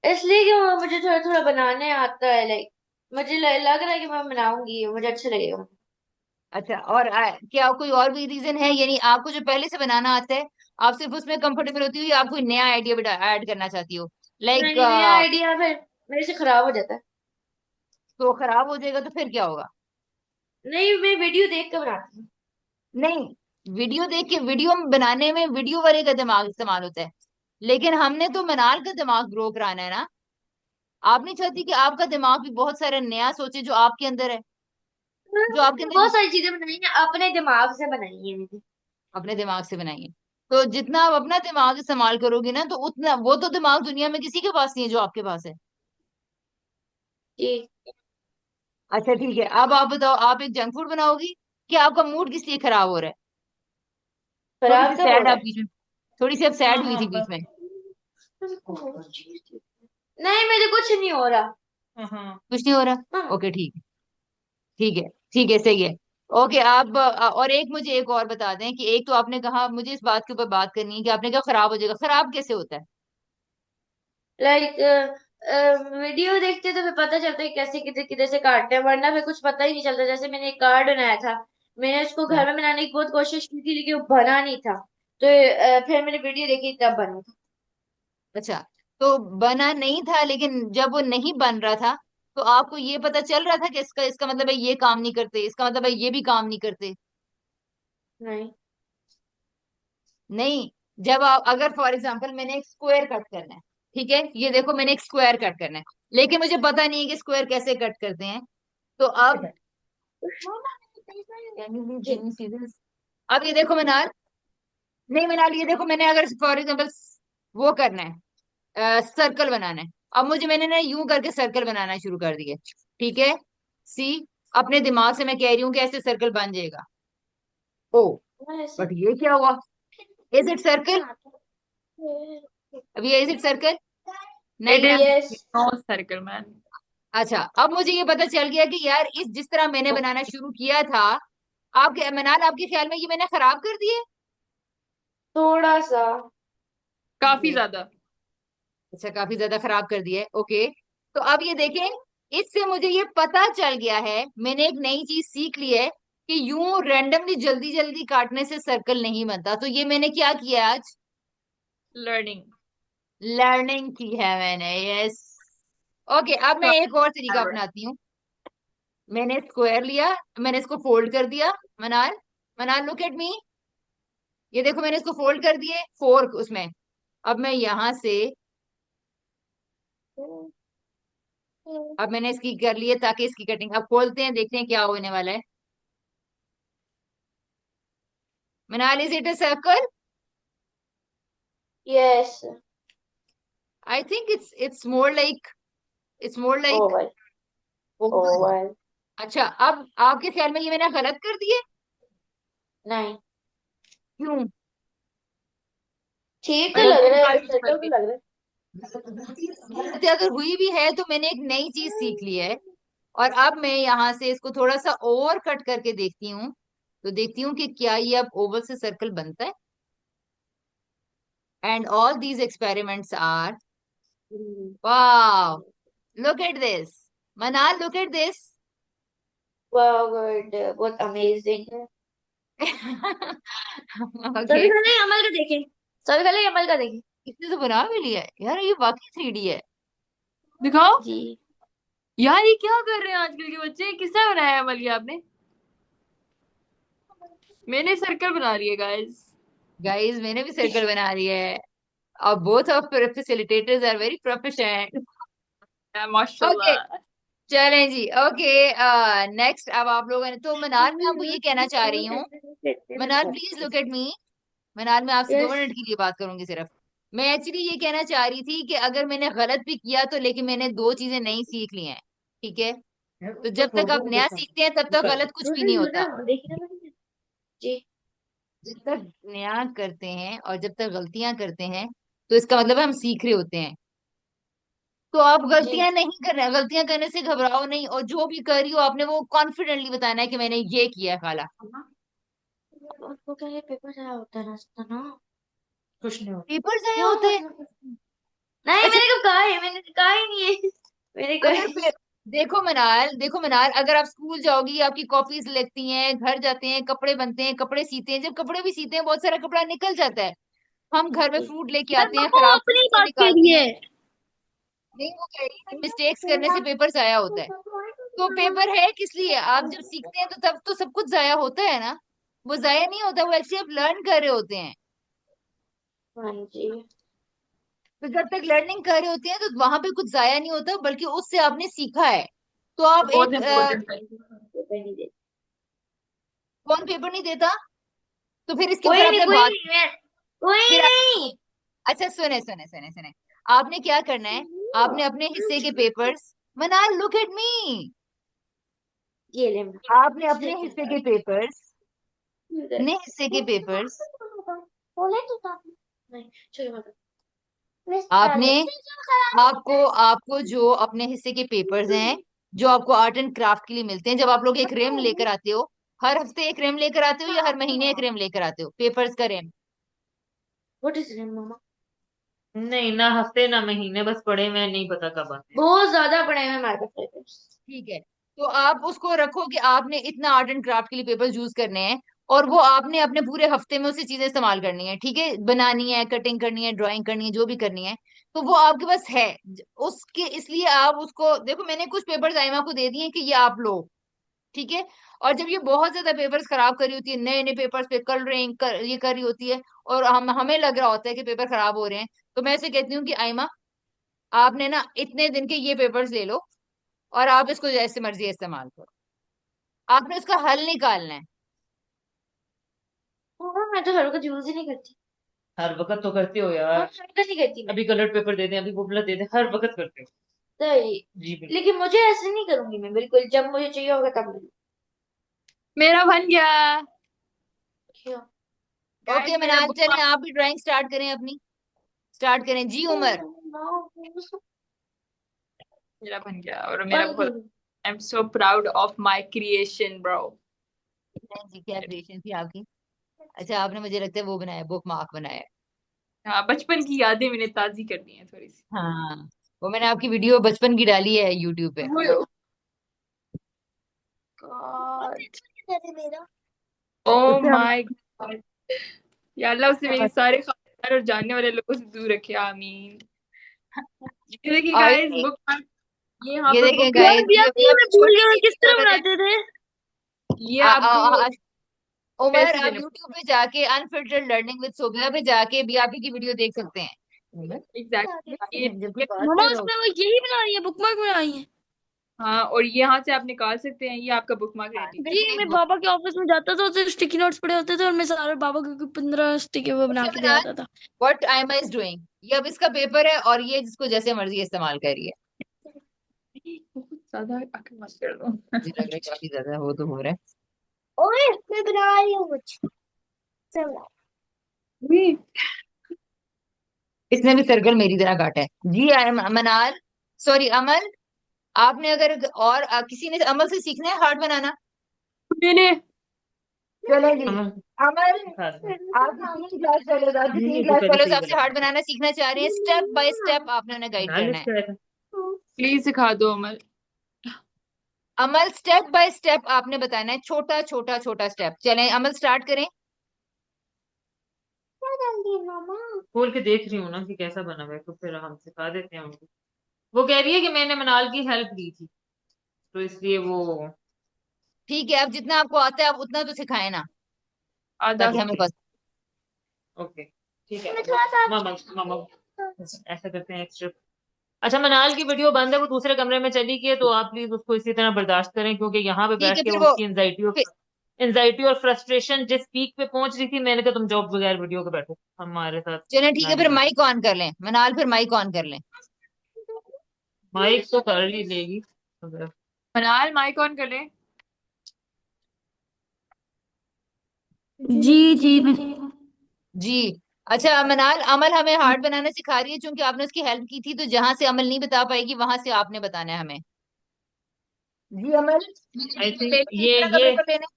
इसलिए कि वो मुझे थोड़ा थोड़ा बनाने आता है, लाइक मुझे लग रहा है कि मैं बनाऊंगी, मुझे अच्छा लगेगा। अच्छा, और क्या कोई और भी रीजन है, यानी आपको जो पहले से बनाना आता है, आप सिर्फ उसमें कंफर्टेबल होती हो या आप कोई नया आइडिया भी ऐड करना चाहती हो? लाइक नहीं, नया आइडिया फिर मेरे से खराब हो जाता है। तो खराब हो जाएगा तो फिर क्या होगा? नहीं, मैं वीडियो देख कर बनाती हूँ। नहीं, वीडियो देख के वीडियो बनाने में वीडियो वाले का दिमाग इस्तेमाल होता है, लेकिन हमने तो मनाल का दिमाग ग्रो कराना है ना। आप नहीं चाहती कि आपका दिमाग भी बहुत सारा नया सोचे जो आपके अंदर है, जो आपके अंदर बहुत सारी चीजें बनाई हैं, अपने दिमाग से बनाई है मैंने। अपने दिमाग से बनाइए। तो जितना आप अपना दिमाग इस्तेमाल करोगे ना, तो उतना वो तो दिमाग दुनिया में किसी के पास नहीं है जो आपके पास है। जी। अच्छा ठीक है, अब आप बताओ, आप एक जंक फूड बनाओगी कि आपका मूड किस लिए खराब हो रहा है? थोड़ी सी खराब कब हो सैड रहा आप है? बीच में, थोड़ी सी अब हाँ सैड हुई हाँ, थी बीच बस। में। नहीं, मुझे कुछ नहीं हो रहा। हाँ हाँ। कुछ नहीं हो रहा? हाँ। ओके ठीक है, ठीक है, ठीक है, सही है। ओके, आप और एक मुझे एक और बता दें कि एक तो आपने कहा, मुझे इस बात के ऊपर बात करनी है कि आपने कहा खराब हो जाएगा, खराब कैसे होता है? लाइक वीडियो देखते तो फिर पता चलता है कैसे किधर किधर से काटते हैं, वरना फिर कुछ पता ही नहीं चलता। जैसे मैंने एक कार्ड बनाया था, मैंने उसको घर में बनाने की बहुत कोशिश की थी, लेकिन वो बना नहीं था। तो फिर मैंने वीडियो देखी तब बना था। अच्छा, तो बना नहीं था, लेकिन जब वो नहीं बन रहा था तो आपको ये पता चल रहा था कि इसका इसका मतलब है ये काम नहीं करते, इसका मतलब है ये भी काम नहीं करते? नहीं। नहीं, जब आप, अगर फॉर एग्जांपल मैंने एक स्क्वायर कट करना है, ठीक है, ये देखो मैंने एक स्क्वायर कट करना है, लेकिन मुझे पता नहीं है कि स्क्वायर कैसे कट करते हैं, तो अब Can you please give ji. me scissors? अब ये देखो मनाल, नहीं मनाल, ये देखो मैंने अगर फॉर एग्जांपल वो करना है, सर्कल बनाना है, अब मुझे मैंने ना यूं करके सर्कल बनाना शुरू कर दिया, ठीक है, सी, अपने दिमाग से मैं कह रही हूँ कि ऐसे सर्कल बन जाएगा। ओ, ऐसे बट ये क्या हुआ? Is it circle? अब ये इज इट सर्कल? इट नहीं ना? Is yes. No circle man. अच्छा, अब मुझे ये पता चल गया कि यार इस जिस तरह मैंने बनाना शुरू किया था, आपके मनाल, आपके ख्याल में ये मैंने खराब कर दिया? थोड़ा सा। काफी ज्यादा। अच्छा, काफी ज्यादा खराब कर दिया है, ओके। तो अब ये देखें, इससे मुझे ये पता चल गया है, मैंने एक नई चीज सीख ली है कि यूं रैंडमली जल्दी जल्दी काटने से सर्कल नहीं बनता। तो ये मैंने क्या किया आज? लर्निंग। लर्निंग की है मैंने, यस। ओके, अब मैं एक और तरीका अपनाती हूँ। मैंने स्क्वायर लिया, मैंने इसको फोल्ड कर दिया, मनाल, मनाल लुक एट मी, ये देखो मैंने इसको फोल्ड कर दिए फोर उसमें। अब मैं यहां से, अब मैंने इसकी कर लिए ताकि इसकी कटिंग, अब खोलते हैं देखते हैं क्या होने वाला है। मनाल, is it a circle? Yes. I think it's more like, it's more like Oval. Oval. Oval. अच्छा, अब आपके ख्याल में ये मैंने गलत कर दिए? नहीं, क्यों? ठीक तो लग गलती रहा है, हमारी सर्कल कर तो दी। लग रहा है। गलती अगर हुई भी है तो मैंने एक नई चीज सीख ली है, और अब मैं यहाँ से इसको थोड़ा सा ओवर कट करके देखती हूँ, तो देखती हूँ कि क्या ये अब ओवल से सर्कल बनता है। And all these experiments are, wow, look at this, Manal look at this. वाह, गुड, बहुत अमेजिंग है। ओके, सभी खाने अमल का देखें। सभी खाने अमल का देखें। इसने तो बना भी लिया है यार, ये वाकई 3D है। दिखाओ। जी। यार ये क्या कर रहे हैं आजकल के बच्चे, किसने बनाया है अमल ये आपने? मैंने सर्कल बना लिए गाइस। गाइस, मैंने भी सर्कल बना लिया है, और both of facilitators are very professional. Okay, माशाल्लाह। चलें जी, ओके। नेक्स्ट, अब आप लोगों ने तो, मनाल मैं आपको ये कहना चाह रही हूँ, मनाल प्लीज लुक एट मी, मनाल मैं आपसे दो यस। मिनट के लिए बात करूंगी सिर्फ। मैं एक्चुअली ये कहना चाह रही थी कि अगर मैंने गलत भी किया तो, लेकिन मैंने दो चीजें नई सीख ली हैं, ठीक है, तो जब तक आप नया सीखते हैं तब तक गलत कुछ भी नहीं होता। देखिए ना मैंने। जी। जब तक नया करते हैं और जब तक गलतियां करते हैं, तो इसका मतलब है हम सीख रहे होते हैं। तो आप जी गलतियां नहीं करना, गलतियां करने से घबराओ नहीं, और जो भी कर रही हो आपने वो कॉन्फिडेंटली बताना है कि मैंने ये किया है खाला। उसको क्या ये पेपर आया होता है रास्ता ना। कुछ नहीं होता। पेपर जाया क्यों होते हैं। नहीं अच्छा, मैंने कब कहा है, मैंने कहा ही नहीं है। मैंने कहा अगर देखो मनाल, देखो मनाल, अगर आप स्कूल जाओगी आपकी कॉपीज लगती हैं, घर जाते हैं कपड़े बनते हैं, कपड़े सीते हैं, जब कपड़े भी सीते हैं बहुत सारा कपड़ा निकल जाता है। हम घर में फ्रूट लेके मैं आते हैं, वो खराब फ्रूट अपनी को बात कह निकालते रही हैं। है। नहीं, वो कह रही है मिस्टेक्स करने से पेपर जाया होता है। तो पेपर है किस लिए? आप जब सीखते हैं तो तब तो सब कुछ जाया होता है ना। वो जाया नहीं होता, वो एक्चुअली आप लर्न कर रहे होते हैं। हाँ जी। तो जब तक लर्निंग कर रहे होते हैं तो वहां पे कुछ जाया नहीं होता, बल्कि उससे आपने सीखा है। तो आप बहुत एक इम्पोर्टेंट है। पेपर नहीं दे कौन पेपर नहीं देता? तो फिर इसके ऊपर कोई नहीं आपने कोई बात, नहीं मैं कोई फिर नहीं। अच्छा सुने सुने सुने सुने, आपने क्या करना है? आपने अपने हिस्से के पेपर्स, मनाल लुक एट मी, ये ले आपने अपने हिस्से के पेपर्स, इधर। अपने हिस्से के पेपर्स, बोले तो था नहीं चलो बताओ। आपने, आपको आपको जो अपने हिस्से के पेपर्स हैं, जो आपको आर्ट एंड क्राफ्ट के लिए मिलते हैं, जब आप लोग एक रेम लेकर आते हो, हर हफ्ते एक रेम लेकर आते हो या हर महीने एक रेम लेकर आते हो पेपर्स का रेम? व्हाट इज नेम मामा। नहीं, ना हफ्ते ना महीने, बस पड़े हुए हैं, नहीं पता कब आते हैं। बहुत ज्यादा पड़े हैं हमारे पास पेपर्स। ठीक है, तो आप उसको रखो कि आपने इतना आर्ट एंड क्राफ्ट के लिए पेपर यूज करने हैं, और वो आपने अपने पूरे हफ्ते में उससे चीजें इस्तेमाल करनी है, ठीक है, बनानी है, कटिंग करनी है, ड्राइंग करनी है, जो भी करनी है, तो वो आपके पास है। उसके इसलिए आप उसको देखो, मैंने कुछ पेपर्स आइमा को दे दिए कि ये आप लो, ठीक है। और जब ये बहुत ज्यादा पेपर्स खराब कर रही होती है, नए नए पेपर्स पे कलरिंग ये कर रही होती है, और हमें लग रहा होता है कि पेपर खराब हो रहे हैं, तो मैं ऐसे कहती हूँ कि आइमा, आपने ना इतने दिन के ये पेपर्स ले लो, और आप इसको जैसे मर्जी इस्तेमाल करो, आपने उसका हल निकालना है। मामा मैं तो हर वक्त यूज ही नहीं करती। हर वक्त तो करते हो हाँ, यार। हर वक्त नहीं करती मैं। अभी कलर्ड पेपर दे दें, अभी वो वाला दे दें, हर वक्त करते हो। सही। जी बिल्कुल। लेकिन मुझे ऐसे नहीं करूंगी मैं, बिल्कुल जब मुझे चाहिए होगा तब लूंगी। मेरा बन गया। क्यों। गाइस ओके मेरा मनाल, बुक चलें आप भी ड्राइंग स्टार्ट करें अपनी, स्टार्ट करें जी उमर। मेरा बन गया और मेरा बहुत I am so proud of my creation bro. नहीं जी, क्या क्रिएशन थी आपकी? अच्छा, आपने मुझे लगता है वो बनाया, बुक मार्क बनाया। हाँ, बचपन की यादें मैंने ताजी कर दी हैं थोड़ी सी। हाँ, वो मैंने आपकी वीडियो बचपन की डाली है यूट्यूब पे। गॉड, कैसे मेरा ओ उससे हम माय गॉड, या अल्लाह उसे मेरे सारे खानदान और जानने वाले लोगों से दूर रखे, आमीन। ये देखिए और गाइस बुक, ये यहाँ ये पे देखें बुक है। गाइस, यार भैया ये मैं आपकी भूल छोटी गया सी किस तरह कलर है। बनाते थे। ये आ, आ, आपको आ, उमर, पैसे आप देने यूट्यूब पे जाके अनफिल्टर्ड लर्निंग विद सोबिया पे जाके बीआरपी की वीडियो देख सकते हैं। उमर, एग्जैक्टली जब कोई ये बात मामा कर रहा उसमें वो यही बना रही है, बुकमार्क बना रही है। हाँ, और ये यहाँ से आप निकाल सकते हैं, ये आपका बुक मार्क होता रेडी। जी मैं है। बाबा के ऑफिस में जाता था, उससे स्टिकी नोट्स पड़े होते थे और मैं सारे बाबा के 15 स्टिकी वो बना के ले आता था। What I am is doing, ये अब इसका पेपर है और ये जिसको जैसे मर्जी इस्तेमाल करिए। बहुत ज्यादा अकल मत कर दो। मुझे लग रहा है काफी ज्यादा वो तो हो रहा है। ओए मैं बना रही हूँ कुछ चल इसने भी सर्कल मेरी तरह काटा है जी। मनाल, सॉरी अमल, आपने अगर और किसी ने अमल से सीखना है हार्ट बनाना, मैंने चलो जी। अमल अमल, दिखा दो। आपकी 3 क्लास फेलोज, आपकी तीन नहीं क्लास दिखा दी, फेलोज सही आपसे वाला हार्ट बनाना सीखना चाह रहे हैं, स्टेप बाय स्टेप आपने उन्हें गाइड लाल करना है। इसका है। प्लीज सिखा दो अमल। अमल, स्टेप बाय स्टेप आपने बताना है, छोटा छोटा छोटा स्टेप। चलें अमल, स्टार्ट करें। क्या डाल दिया मामा खोल के देख रही हूँ ना कि कैसा बना हुआ है, तो फिर हम सिखा देते हैं उनको। वो कह रही है कि मैंने मनाल की हेल्प ली थी, तो इसलिए वो। ठीक है, अब जितना आपको आता है आप उतना तो सिखाए ना, आधा ताकि हमें ओके। पता। ओके ठीक है। मैं थोड़ा सा मामा मामा ऐसा करते हैं एक्स्ट्रा। अच्छा, मनाल की वीडियो बंद है, वो दूसरे कमरे में चली गई है, तो आप प्लीज उसको इसी तरह बर्दाश्त करें, क्योंकि यहाँ पे ठीक बैठ है के फिर वो वो, उसकी एंजाइटी और फ्रस्ट्रेशन जिस पीक पे पहुंच रही थी, मैंने कहा तुम जॉब बगैर वीडियो के बैठो, हमारे साथ चलें ठीक ना है ही फिर बैठो। माइक ऑन कर लें, मनाल फिर माइक ऑन कर लें। माइक तो कर ही लेगी अगर। मनाल माइक ऑन कर ले। जी जी मैं जी, अच्छा मनाल, अमल हमें हार्ट बनाना सिखा रही है, चूंकि आपने उसकी हेल्प की थी, तो जहां से अमल नहीं बता पाएगी वहां से आपने बताना है हमें। जी अमल, आई पेपर थिंक लेना है, ये किस तरह का ये पेपर लेना है?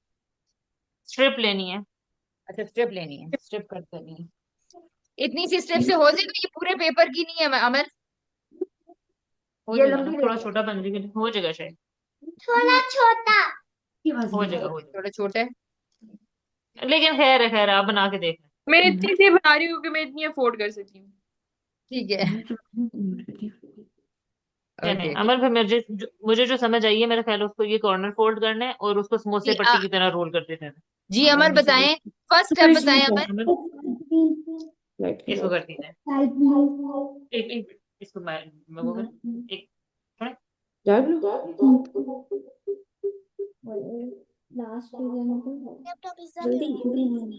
स्ट्रिप लेनी है। अच्छा स्ट्रिप लेनी है, स्ट्रिप कट करनी है। इतनी सी स्ट्रिप से हो जाएगा? ये पूरे पेपर की नहीं है अमल, हो ये जाएगा ना, लंबी थोड़ा लेनी है। छोटा बन जाएगा, हो जाएगा शायद। थोड़ा छोटा। हो जाएगा, हो ओके, जाएगा। थोड़ा छोटा है। लेकिन खैर है, खैर आप बना के देखना। मैं इतनी सी बना रही हूँ कि मैं इतनी अफोर्ड कर सकती हूँ। ठीक है। नहीं नहीं ओके। अमल, फिर मुझे जो समझ आई है, मेरा ख्याल है उसको ये कॉर्नर फोल्ड करना है और उसको समोसे जी पट्टी की तरह रोल कर देते हैं। जी अमल बताएं, फर्स्ट स्टेप बताएं अमल। अमल इसको कर दीजिए। एक एक इसको मैं वो कर एक थोड़ा। अपना पिज्जा भी होगा।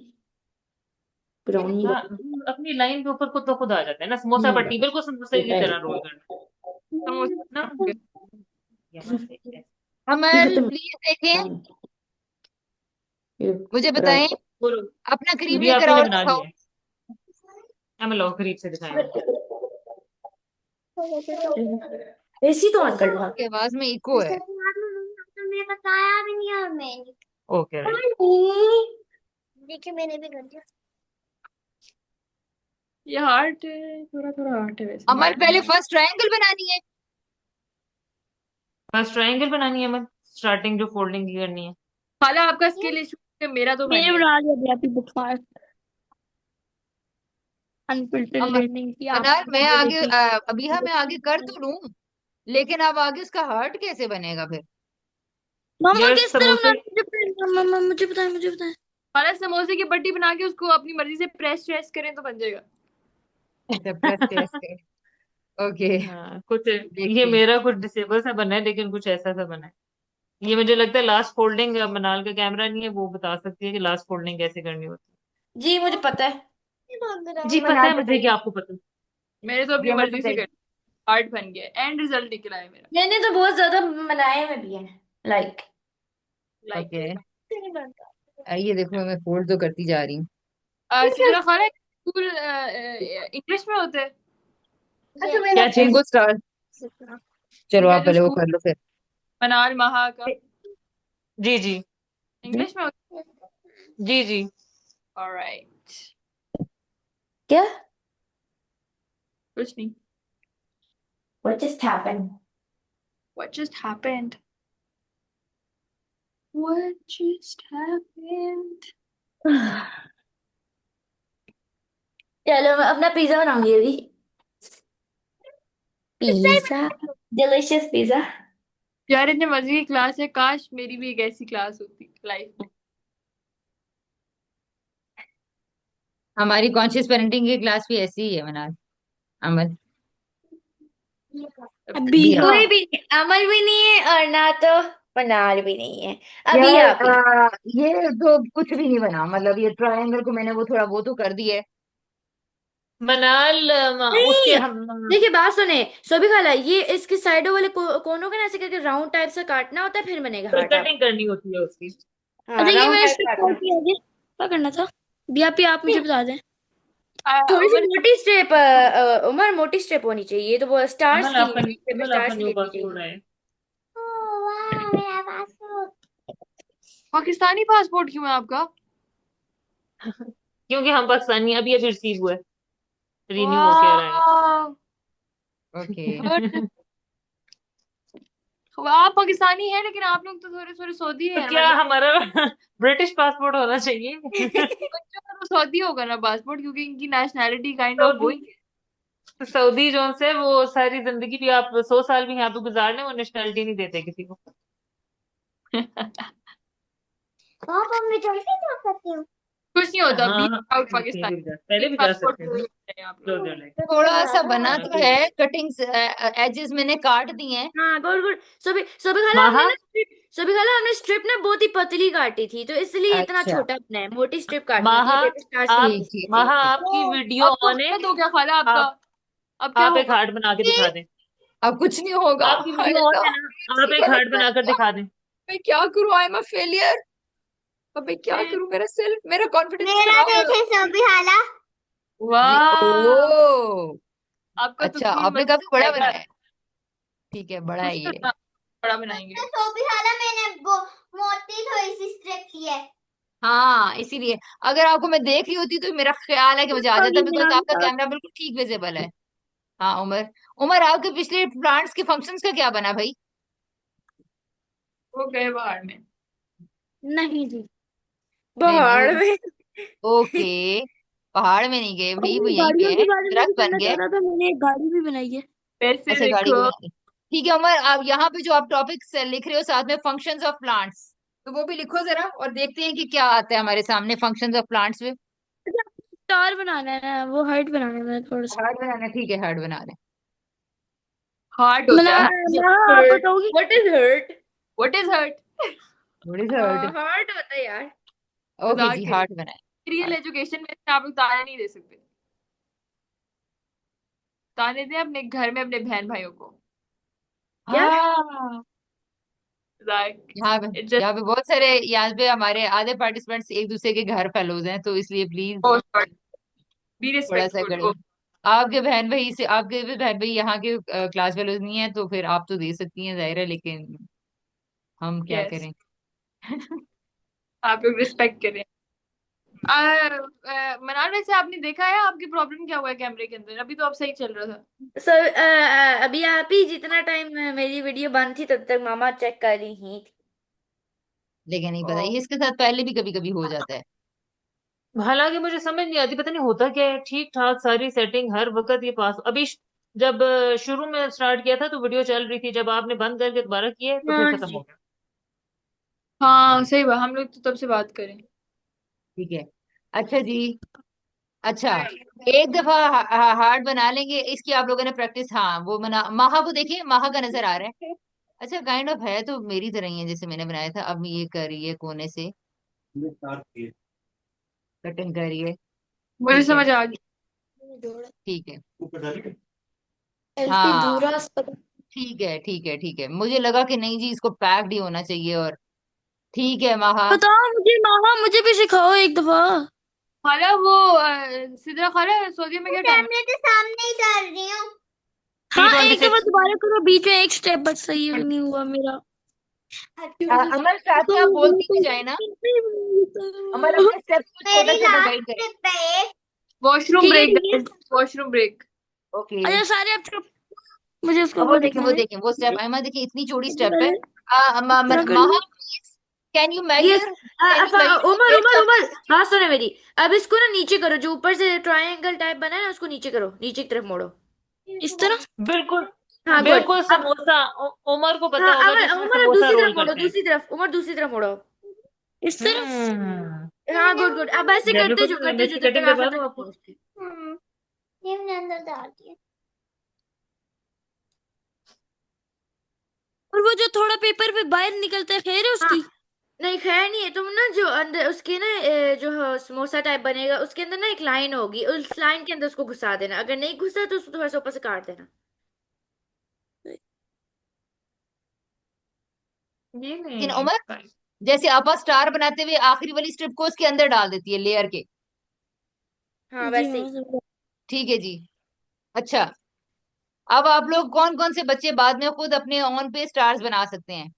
हाँ, अपनी लाइन के ऊपर खुद तो खुद आ जाता है ना, समोसा पट्टी बिल्कुल समोसे की तरह रोल करना समोसा ना। हो गया। यहाँ से ऐसे। अमल प्लीज देखें, मुझे बताएं, बोलो। अपना करीब अभी लेकर आपने आओ, बना दिखाओ। लिया है। अमल लो करीब से दिखाएं मुझे। आपकी आवाज में इको है। तुमने बताया भी नहीं हमें। Okay right. देखिए मैंने भी कर दिया। ये हार्ट है, थोड़ा थोड़ा हार्ट है वैसे। अमल पहले फर्स्ट ट्रायंगल बनानी है। बस ट्रायंगल बनानी है अमल, स्टार्टिंग जो फोल्डिंग की करनी है। खाला आपका स्किल इशू है, मेरा तो बन मैंने गया। बना लिया अभी बुकमार्क अनफिल्टर्ड अमल, लर्निंग की आप मनाल मैं वीडियो आगे देखी। अभी हाँ मैं आगे कर तो लूं, लेकिन अब आगे उसका हार्ट कैसे बनेगा फिर? मम्मा यार किस तरह समोसे। बनाना मम्मा मुझे बताएं मुझे बताएं। खाला समोसे की पट्टी बना के उसको अपनी मर्जी से प्रेस प्रेस करें तो बन जाएगा। अच्छा प्रेस टेस्ट है। ओके, हाँ कुछ ये देखते हैं। मेरा कुछ डिसेबल सा बना है, लेकिन कुछ ऐसा सा बना है। ये मुझे लगता है लास्ट फोल्डिंग, मनाल का कैमरा नहीं है, वो बता सकती है कि लास्ट फोल्डिंग कैसे करनी होती जी मुझे पता है। है। जी जी पता मनाल है मुझे, बताइए। क्या आपको पता है? मैंने तो जी अपनी अमल मर्जी से बताइए। कर हार्ट बन गया, एंड रिजल्ट निकला है मेरा। मैंने तो बहुत ज्यादा बनाए में भी है, लाइक। लाइक ओके, ये देखो मैं फोल्ड तो करती जा रही हूँ। सिजरा खाला स्कूल इंग्लिश में होते हैं। क्या चीज? Ringo star. चलो इनका आप जो पहले वो स्कूल कर लो फिर। मनाल महा का जी जी। इंग्लिश में होता है। जी जी। ऑलराइट। क्या? कुछ नहीं। What just happened? What just happened? What just happened? चलो मैं अपना पिज्जा बनाऊंगी अभी। Pizza, delicious pizza. यार इतने मजे की क्लास है, काश मेरी भी एक ऐसी क्लास होती लाइफ में। हमारी कॉन्शियस पेरेंटिंग की क्लास भी ऐसी ही है मनाल, अमल। अभी भी हाँ। कोई भी नहीं, अमल भी नहीं है और ना तो मनाल भी नहीं है। अभी यार आप ही। ये तो कुछ भी नहीं बना, मतलब ये ट्रायंगल को मैंने वो थोड़ा वो तो कर दिया है। मनाल उसके नहीं, हम देखिए बात सुने। सोभी खाला, ये इसके साइडों वाले कोनों को ना ऐसे करके राउंड टाइप से काटना होता है, फिर बनेगा हार्ट आप। कटिंग करनी होती है उसकी। हाँ, अच्छा ये राउंड मैंने टाइप स्ट्रिप काटना। कर दिया आगे क्या करना था? भी आप मुझे बता दें। थोड़ी सी उमर मोटी स्ट्रिप, उमर मोटी स्ट्रिप होनी चाहिए, तो वो स्टार्स के लिए, पेपर अमल आपका स्टार्स के न्यू लिए होनी पासपोर्ट चाहिए। है। मेरा पासपोर्ट। पाकिस्तानी पासपोर्ट क्यों है आपका? क्योंकि हम पाकिस्तानी अभी अभी रिसीव हुए, रिन्यू होके आ रहा वाह, ओके। गुड। आप पाकिस्तानी हैं लेकिन आप लोग तो थोड़े थोड़े सऊदी तो हैं, क्या मतलब हमारा ब्रिटिश पासपोर्ट होना चाहिए? बच्चों का तो सऊदी होगा ना पासपोर्ट, क्योंकि इनकी नेशनैलिटी काइंड ऑफ सऊदी, वही तो सऊदी जो से वो सारी जिंदगी भी आप 100 साल भी यहाँ पे गुजार लें, वो नेशनैलिटी नहीं देते किसी को। है। पापा मैं जल्दी जा सकती हूँ। कुछ नहीं होता, बी हाँ आउट कहीं भी जा, पहले पाकिस्तानी भी जा पासपोर्ट सकते हैं हो ना, जाते हैं आप जो लोग। जो लाइक। थोड़ा सा बना हाँ तो ठीक है, है। कटिंग्स एजेस मैंने काट दी हैं। हाँ, गुड गुड। सभी सभी खाला हमने माहा ना सभी खाला हमने स्ट्रिप ना बहुत ही पतली काटी थी, तो इसलिए इतना अच्छा छोटा बना है। मोटी स्ट्रिप काटनी थी, माहा पेपर स्टार्स के लिए आप ठीक चाहिए ठीक थी। ठीक माहा ठीक। आपकी ओ, वीडियो अब तो ऑन है। गलत हो गया खाला आपका। आप अब क्या आप एक होगा? हार्ट बना के दिखा दें। अब कुछ नहीं होगा। आपकी हाय वीडियो ऑन अल्लाह, है ना, मैंने आप ये एक गलत हार्ट कर बनाकर दिया। दिखा दें। मैं क्या करूं, आई एम अ फेलियर। अब मैं क्या फिर करूं, मेरा सेल्फ, मेरा कॉन्फिडेंस मेरा खराब हो देखे रहा सभी हाला। जी वाह, ओ, आपका तो अच्छा फुल आपने काफी मजा बड़ा आएगा। बनाया है। ठीक है, बड़ा कुछ है तो ये। बड़ा बनाएंगे। तो भी हाला मैंने मोटी थोड़ी सी स्ट्रिप की है। हाँ इसीलिए, अगर आपको मैं देख रही होती तो मेरा ख्याल है कि मुझे आ जाता, अभी बिकॉज बनाने आपका का कैमरा बिल्कुल ठीक विजिबल है। हाँ उमर, उमर आपके पिछले प्लांट्स के फंक्शंस का क्या बना भाई? वो गए बाहर में। नहीं जी। नहीं वो, पहाड़ में। ओके, पहाड़ में नहीं गए और भाई, वो मैं यहीं गाड़ियों पे के है, बारे में भी दरख्त बन करना चाह गए। रहा था, मैंने एक गाड़ी भी बनाई है। वैसे अच्छा गाड़ी भी देखो, बना ली। ठीक है उमर, आप यहाँ पे जो आप टॉपिक्स लिख रहे हो साथ में फंक्शंस ऑफ प्लांट्स, तो वो भी लिखो जरा और देखते हैं कि क्या आता है हमारे सामने फंक्शंस ऑफ प्लांट्स में। अच्छा, स्टार बनाना है ना, वो हाइट बनाना है थोड़ा सा। हार्ड बनाना है, ठीक है हार्ड बना रहे हार्ट मना होता है। मना आप हर्ट, बताओगी? What is heart? What is heart? हैं। थोड़ी सा हाँ, hard- हर्ट होता है यार। ओके मजाक जी, के लिए। हार्ड बनाए। Real hard. एजुकेशन में आप लोग ताने नहीं दे सकते। ताने दें अपने घर में अपने बहन भाइयों को। क्या? हाँ, मजाक। यहाँ पे, इट जस्ट, यहाँ पे बहुत सारे, यहाँ पे हमारे आधे पार्टिसिपेंट्स एक दूसरे के घर फेलोज हैं, तो इसलिए प्लीज ओ सॉरी, बी थोड़ा सा रिस्पेक्टफुल। करिए। आपके बहन भाई से, आपके भी बहन भाई यहाँ के क्लास फेलोज नहीं है, तो फिर आप तो दे सकती हैं जाहिर है, लेकिन हम क्या यस, करें। आप लोग रिस्पेक्ट करें। मनाल, वैसे आपने देखा है आपकी प्रॉब्लम क्या हुआ है कैमरे के अंदर? अभी तो आप सही चल रहा था। सर, अभी आप ही जितना टाइम मेरी वीडियो बंद थी तब तक मामा चेक कर रही थी। लेकिन नहीं पता, ओ, ये इसके साथ पहले भी कभी कभी हो जाता है। हालांकि मुझे समझ नहीं आती, पता नहीं होता क्या है, ठीक ठाक सारी सेटिंग हर वक्त ये पास। अभी जब शुरू में स्टार्ट किया था तो वीडियो चल रही थी, जब आपने बंद करके दोबारा किया है तो फिर हाँ खत्म हो जी। गया। हाँ सही बात, हम लोग तो तब से बात करें। ठीक है, अच्छा जी। अच्छा, एक दफा हार्ड बना लेंगे इसकी, आप लोगों ने प्रैक्टिस, हाँ वो बना, माहा को देखिए, माहा का नजर आ रहा है। अच्छा काइंड ऑफ है तो मेरी तरह ही है जैसे मैंने बनाया था, अब ये कर रही है कोने से कटिंग कर रही है। मुझे ठीक है, समझ आ गई। ठीक है। एलपी हाँ धूरा अस्पताल। ठीक है, ठीक है, ठीक है, मुझे लगा कि नहीं जी इसको पैक्ड ही होना चाहिए, और ठीक है माहा। बताओ मुझे मामा, मुझे भी सिखाओ एक दफा। खाला वो सिद्रा खाला, सोडियम में क्या टाइम? कैमरे के सामने ही डाल रही हूँ। थ्री हाँ ट्वेंटी एक दफा सिक्स दोबारा करो, बीच में एक स्टेप बस सही नहीं हुआ मेरा। अमर साथ में आप बोलती भी जाए ना, अमर अपने स्टेप्स को छोटा मेरी छोटा लास्ट गाइड करे। ट्रिप है ये। वॉशरूम ठीक है ब्रेक, ठीक है। Washroom break. ओके, अच्छा सारे अब चुप, मुझे उसको अब वो वो देखें, लिखना वो है। देखें वो स्टेप, अमर देखिए इतनी चौड़ी सबसे स्टेप है। पहले इस तरह कर माहा, लो। Can you yes. Major, can you Umar Umar major? Umar, हाँ सुने मेरी। अब इसको ना नीचे करो, जो ऊपर से ट्रायंगल टाइप बना है ना उसको नीचे करो, नीचे की तरफ मोड़ो। इस तरह। बिल्कुल, हाँ गुड। बिल्कुल अब समोसा। उमर को हाँ, पता होगा अब जिसमें उमर अब समोसा दूसरी रोल तरफ मोड़ो, करते हैं। दूसरी तरफ, उमर दूसरी तरफ मोड़ो। इस तरह। हाँ गुड गुड, अब ऐसे जब भी करते इसकी जो जब कटिंग तक करवा आखिर दूं तक नहीं आपको। पहुंचते। ये मैंने अंदर डाल दिया। और वो जो थोड़ा पेपर पे बाहर निकलता है, खैर है हाँ, उसकी? नहीं खैर नहीं है। तुम ना जो अंदर उसके ना जो समोसा टाइप बनेगा उसके अंदर ना एक लाइन होगी, उस लाइन के अंदर उसको घुसा देना, अगर नहीं घुसा तो उसको थोड़ा सा ऊपर से काट देना। ये लेकिन नहीं। उमर, जैसे आपा स्टार बनाते हुए आखिरी वाली स्ट्रिप को उसके अंदर डाल देती है लेयर के। हाँ जी वैसे हाँ ही। ठीक है जी। अच्छा, अब आप लोग कौन कौन से बच्चे बाद में खुद अपने ऑन पे स्टार्स बना सकते हैं?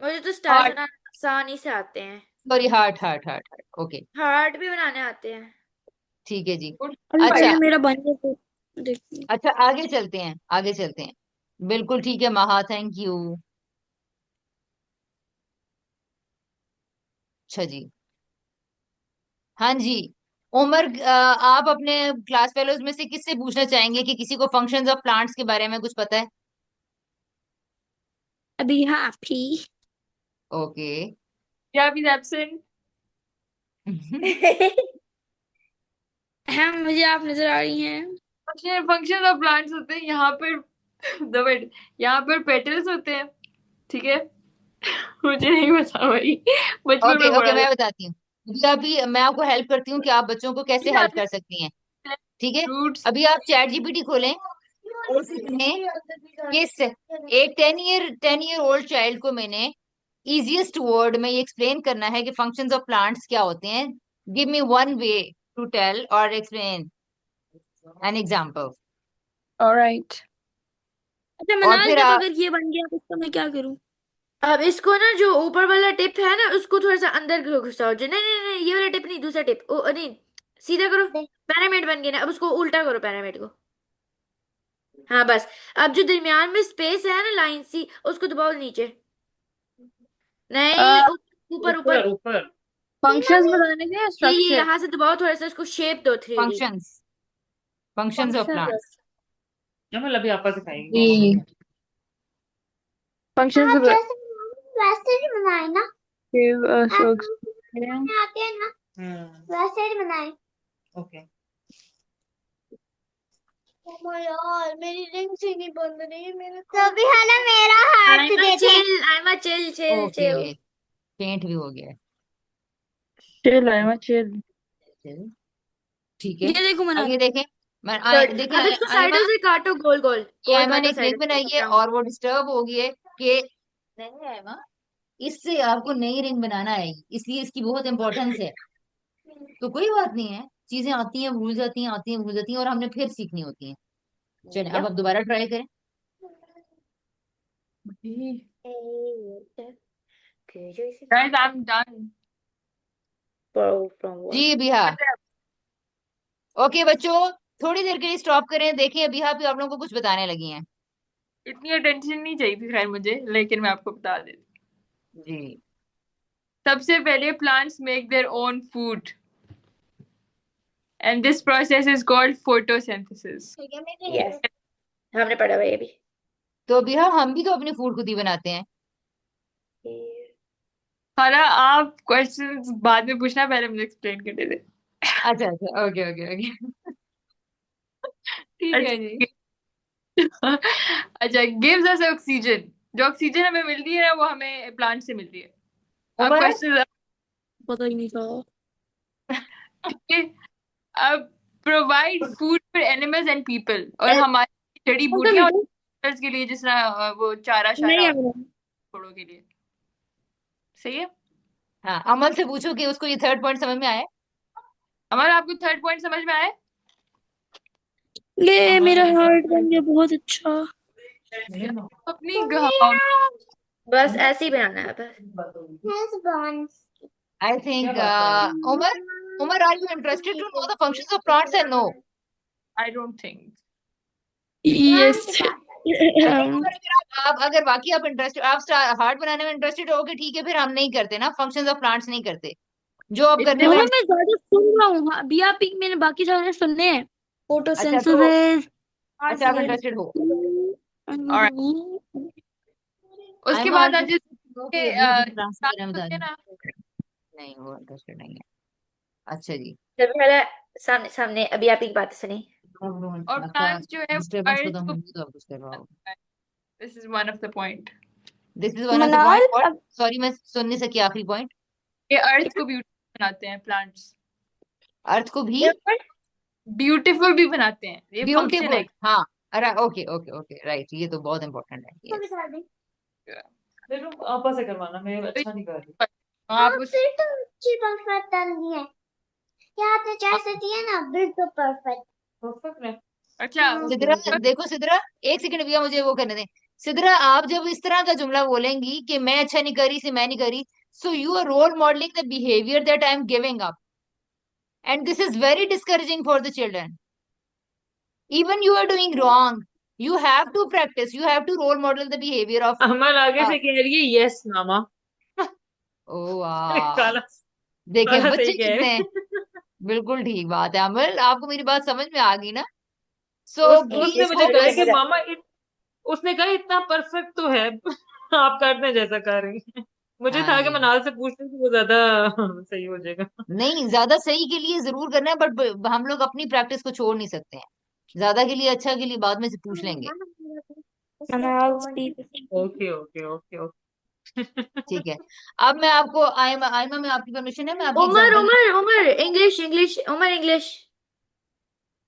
मुझे तो स्टार्स हार्ट। बनाना आसानी से आते हैं। Sorry, heart heart heart heart, okay. Heart भी बनाने आते हैं। ठीक है जी। अभी अच्छा, पहले मेरा बन गया तो देखिए। अच्छा आगे चलते हैं, आगे चलते हैं। बिल्कुल ठीक है महा, थैंक यू। अच्छा जी, हाँ जी। उमर, आप अपने क्लास फेलोज में से किससे पूछना चाहेंगे कि किसी को फंक्शंस ऑफ प्लांट्स के बारे में कुछ पता है? अभी हाँ भी। ओके। या भी एब्सेंट। हाँ मुझे आप नजर आ रही हैं। फंक्शन फंक्शन ऑफ प्लांट्स होते हैं यहाँ पर। द वेट, यहाँ पर पेटल्स होते हैं, ठीक है। मुझे नहीं पता भाई, बचपन ओके में ओके, पढ़ा मैं था। बताती हूँ। मुझे अभी, मैं आपको हेल्प करती हूँ कि आप बच्चों को कैसे हेल्प कर सकती हैं। ठीक है, रूट्स। अभी आप चैट जीपीटी खोलें और सीखें किस एक 10 ईयर ओल्ड चाइल्ड को मैंने इजीएस्ट वर्ड में ये एक्सप्लेन करना है कि फंक्शंस ऑफ प्लांट्स क्या होते हैं। Give me one way to tell or explain an example. All right. अच्छा और मनाल फिर जब अगर ये बन गया तो उसका मैं क्या करूँ? अब इसको ना जो ऊपर वाला टिप है ना उसको थोड़ा सा अंदर घुसाओ। जो नहीं नहीं नहीं, ये वाला टिप नहीं, दूसरा टिप। ओ नहीं, सीधा करो। पिरामिड बन गया ना, अब उसको उल्टा करो पिरामिड को। हाँ बस। अब जो दरमियान में स्पेस है ना लाइन सी, उसको दबाओ नीचे। नहीं, ऊपर ऊपर। ऊपर फंक्शंस बताने के ये स्ट्रक्चर यहाँ से दबाओ थोड़ा सा, उसको शेप दो 3D। functions of plants. मतलब अभी आपा सिखाएंगे। जी फंक्शंस वैसे ही बनाए ना, आते हैं ना वैसे ही बनाए। ओके। यार मेरी रिंग से नहीं बंद रही मेरे को। तो भी है ना, मेरा हाथ दे दे। Aima chill chill okay, chill. Paint भी हो गया है। चिल है चिल। चलो, ठीक है। ये देखो अब मनाल, ये देखें, देखें अब इसको आयमा, साइडों से काटो, गोल गोल ये गोल आयमा ने काटो एक साइडों रिंग बनाई है से। और वो डिस्टर्ब हो गई है कि नहीं आयमा, इससे आपको नई रिंग बनाना आएगी, इसलिए इसकी बहुत इंपॉर्टेंस है। तो कोई बात नहीं है, चीजें आती हैं भूल जाती हैं, आती हैं भूल जाती हैं, और हमने फिर सीखनी होती हैं। चलें, अब Yep. आप दोबारा ट्राई करें। Guys, I'm done. From what? जी बिहा। ओके बच्चों, थोड़ी देर के लिए स्टॉप करें, देखें बिहा भी आप लोगों को कुछ बताने लगी हैं। इतनी अटेंशन नहीं चाहिए थी खैर मुझे, लेकिन मैं आपको बता देती। जी, सबसे पहले plants make their own food and this process is called photosynthesis. Yes. हमने पढ़ा हुआ है ये भी। तो बिहा हम भी तो अपनी फूड खुद ही बनाते हैं। खाला आप क्वेश्चंस बाद में पूछना, पहले मुझे एक्सप्लेन करने दे। अच्छा अच्छा, ओके ओके ओके, ठीक है जी। अच्छा, गिव्स अस ऑक्सीजन। जो ऑक्सीजन हमें मिलती है ना, वो हमें प्लांट से मिलती है। अब उमर, क्वेश्चन पता ही नहीं था। अब provide food for animals and people, और हमारी जड़ी बूटियां और animals के लिए, जिस तरह वो चारा शारा नहीं होता आ है घोड़ों के लिए। सही है। हाँ अमल से पूछो कि उसको ये थर्ड पॉइंट समझ में आया। हमारा आपको थर्ड पॉइंट समझ में आया? ले मेरा हार्ट बन गया, बहुत अच्छा। अपनी बस ऐसे ही बनाना है बस। I think Umar, Umar are you interested to know the functions of plants and no? I don't think. Yes. Umar, अगर आप अगर बाकी आप इंटरेस्टेड, आप हार्ट बनाने में इंटरेस्टेड हो कि ठीक है, फिर हम नहीं करते ना, फंक्शंस ऑफ प्लांट्स नहीं करते, जो आप करने में। मैं ज्यादा सुन रहा हूँ। हाँ, भी आप मैंने बाकी सारे सुनने हैं। अच्छा तो, फोटोसिंथेसिस। अच्छा आप इंटरेस्टेड हो। उसके आयमा बाद आर आज ओके, प्लांट्स के बारे में बता ना, नहीं, वो इंटरेस्टेड नहीं है। अच्छा जी, सबसे पहले सामने सामने अभी आप ही की बात सुनी। और प्लांट्स जो है डिस्टर्बेंस को अर्थ तो को, हम भी तो आप कुछ कर रहा हो। This is one of the point. This is one of the मनाल पॉइंट। सॉरी मैं सुन नहीं सकी आखिरी पॉइंट। ये अर्थ को ब्यूटीफुल बनाते हैं प्लांट्स। अर्थ को भी ब्यूटीफुल भी बनाते हैं, ये फंक्शन है। ब्यूटीफुल, हाँ, अरे ओके ओके ओके, राइट, ये तो बहुत इंपॉर्टेंट है। देखो आपा से करवाना, मैं अच्छा नहीं कर रही। आप उस फिर तो अच्छी परफेक्ट डालनी है। यहाँ पे जैसे दिया ना, बिल्कुल परफेक्ट। परफेक्ट है। अच्छा सिद्रा, देखो सिद्रा, एक सेकंड भैया मुझे वो करने दें। सिद्रा, आप जब इस तरह का जुमला बोलेंगी कि मैं अच्छा नहीं करी से मैं नहीं करी, so you are role modelling the behaviour that I am giving up, and this is very discouraging for the children. Even you are doing wrong, you have to practice, you have to role model the behavior of अमल आगे से कह रही है yes मामा। ओ वाह, काला देखें काला बच्चे सही कह कितने रहे हैं। हैं। बिल्कुल ठीक बात है अमल, आपको मेरी बात समझ में आ गई ना? सो उसने प्लीज मुझे कहा फोकस। कि मामा उसने कहा इतना परफेक्ट तो है। आप करते हैं जैसा कर रही हैं। मुझे हाँ था कि जी, मनाल से पूछने से वो ज्यादा सही हो जाएगा। नहीं ज्यादा सही के लिए जरूर करना है, बट हम लोग अपनी प्रैक्टिस को छोड़ नहीं सकते हैं। ज्यादा के लिए, अच्छा के लिए बाद में से पूछ लेंगे। मनाल ओके ओके ओके ओके। ठीक है, अब मैं आपको आयमा, आयमा में आपकी परमिशन है, मैं आपकी Umar example. Umar Umar English English Umar English.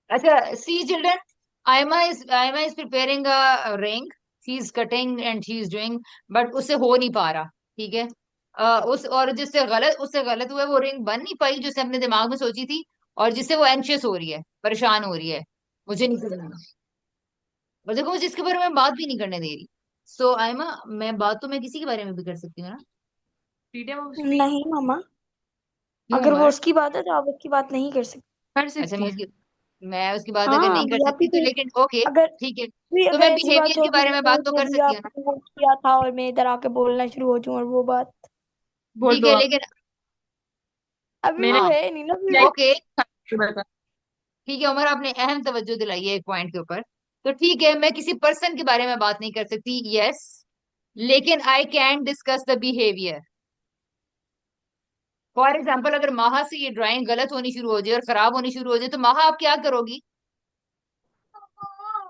अच्छा, see children, Aima is preparing a ring. She is cutting and she is doing, but उससे हो नहीं पा रहा, ठीक है। उस और जिससे गलत, उससे गलत हुआ, वो रिंग बन नहीं पाई जो उसने अपने दिमाग में सोची थी, और जिससे वो एंशियस हो रही है, परेशान हो रही है, मुझे नहीं करना। और देखो मुझे इसके बारे में बात भी नहीं करने दे रही। सो आयमा, मैं बात तो मैं किसी के बारे में भी कर सकती हूँ ना? फ्रीडम ऑफ स्पीच नहीं मामा, क्यों अगर वो उमर? उसकी बात है तो आप उसकी बात नहीं कर सकते। कर अच्छा, सकती है। मैं उसकी बात अगर हाँ नहीं कर अभी आप सकती ही तो, कोई, लेकिन ओके, अगर ठीक है। भी तो अगर मैं ऐसी बात बिहेवियर के होगी, बारे में बात तो सपोज कर अभी सकती हूँ ना? आपने वो किया था और मैं इधर आके बोलना शुरू हो जाऊं और वो बात, बोल ठीक दो है, आप। लेकिन अभी मैंने वो हाँ, है नहीं ना फिर। ओके, बता। ठीक है उमर, आपने अहम तवज्जो दिलाई है एक पॉइंट के ऊपर। तो ठीक है, मैं किसी पर्सन के बारे में बात नहीं कर सकती, यस, लेकिन I can discuss the behaviour. For example, अगर माहा से ये ड्राइंग गलत होनी शुरू हो जाए और खराब होनी शुरू हो जाए, तो माहा आप क्या करोगी?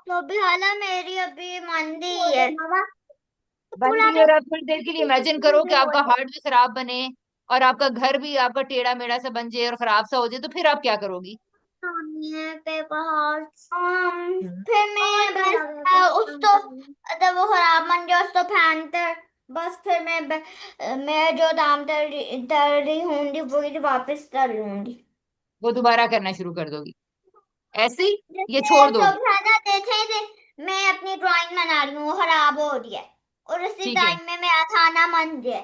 तो भी हाला मेरी अभी मंदी है। पूरा बंदी, दिन और आप थोड़ी देर के लिए इमेजिन करो कि आपका हार्ट भी खराब बने और आपका घर भी आपका टेढ़ा मेढ़ा सा बन जाए और खराब सा हो जाए, तो फिर आप क्या करोगी? पेपर हॉर्स फिर मैं बस उसको अगर वो खराब बन गया उसको फैनते बस फिर मैं जो दाम कर रही हूँगी वही वापस कर लूंगी। वो दोबारा करना शुरू कर दोगी ऐसे ही, ये छोड़ जैसे दोगी? शोभराना देखे थे, मैं अपनी ड्राइंग बना रही हूँ वो खराब हो रही है और उसी ठीक है। टाइम में मेरा खाना बन गया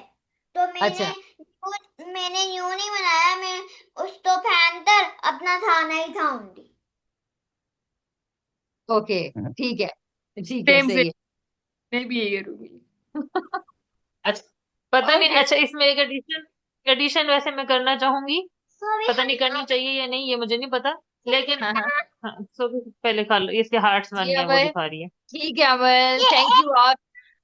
तो अच्छा, मैंने यूं नहीं बनाया, मैं उसको फैन कर अपना खाना ही खाऊंगी। ओके, ठीक है, ठीक है, सेम से सही है। मैं भी यही करूंगी। अच्छा, पता नहीं, ओके, अच्छा इसमें एक एडिशन एडिशन वैसे मैं करना चाहूंगी। तो भी पता नहीं करनी चाहिए या नहीं, ये मुझे नहीं पता, लेकिन हाँ हाँ, हाँ, सो पहले खा लो, इसके हार्ट्स बन जी गए हैं, वो अमल, दिखा रही है। ठीक है अमल, ये थैंक यू। आप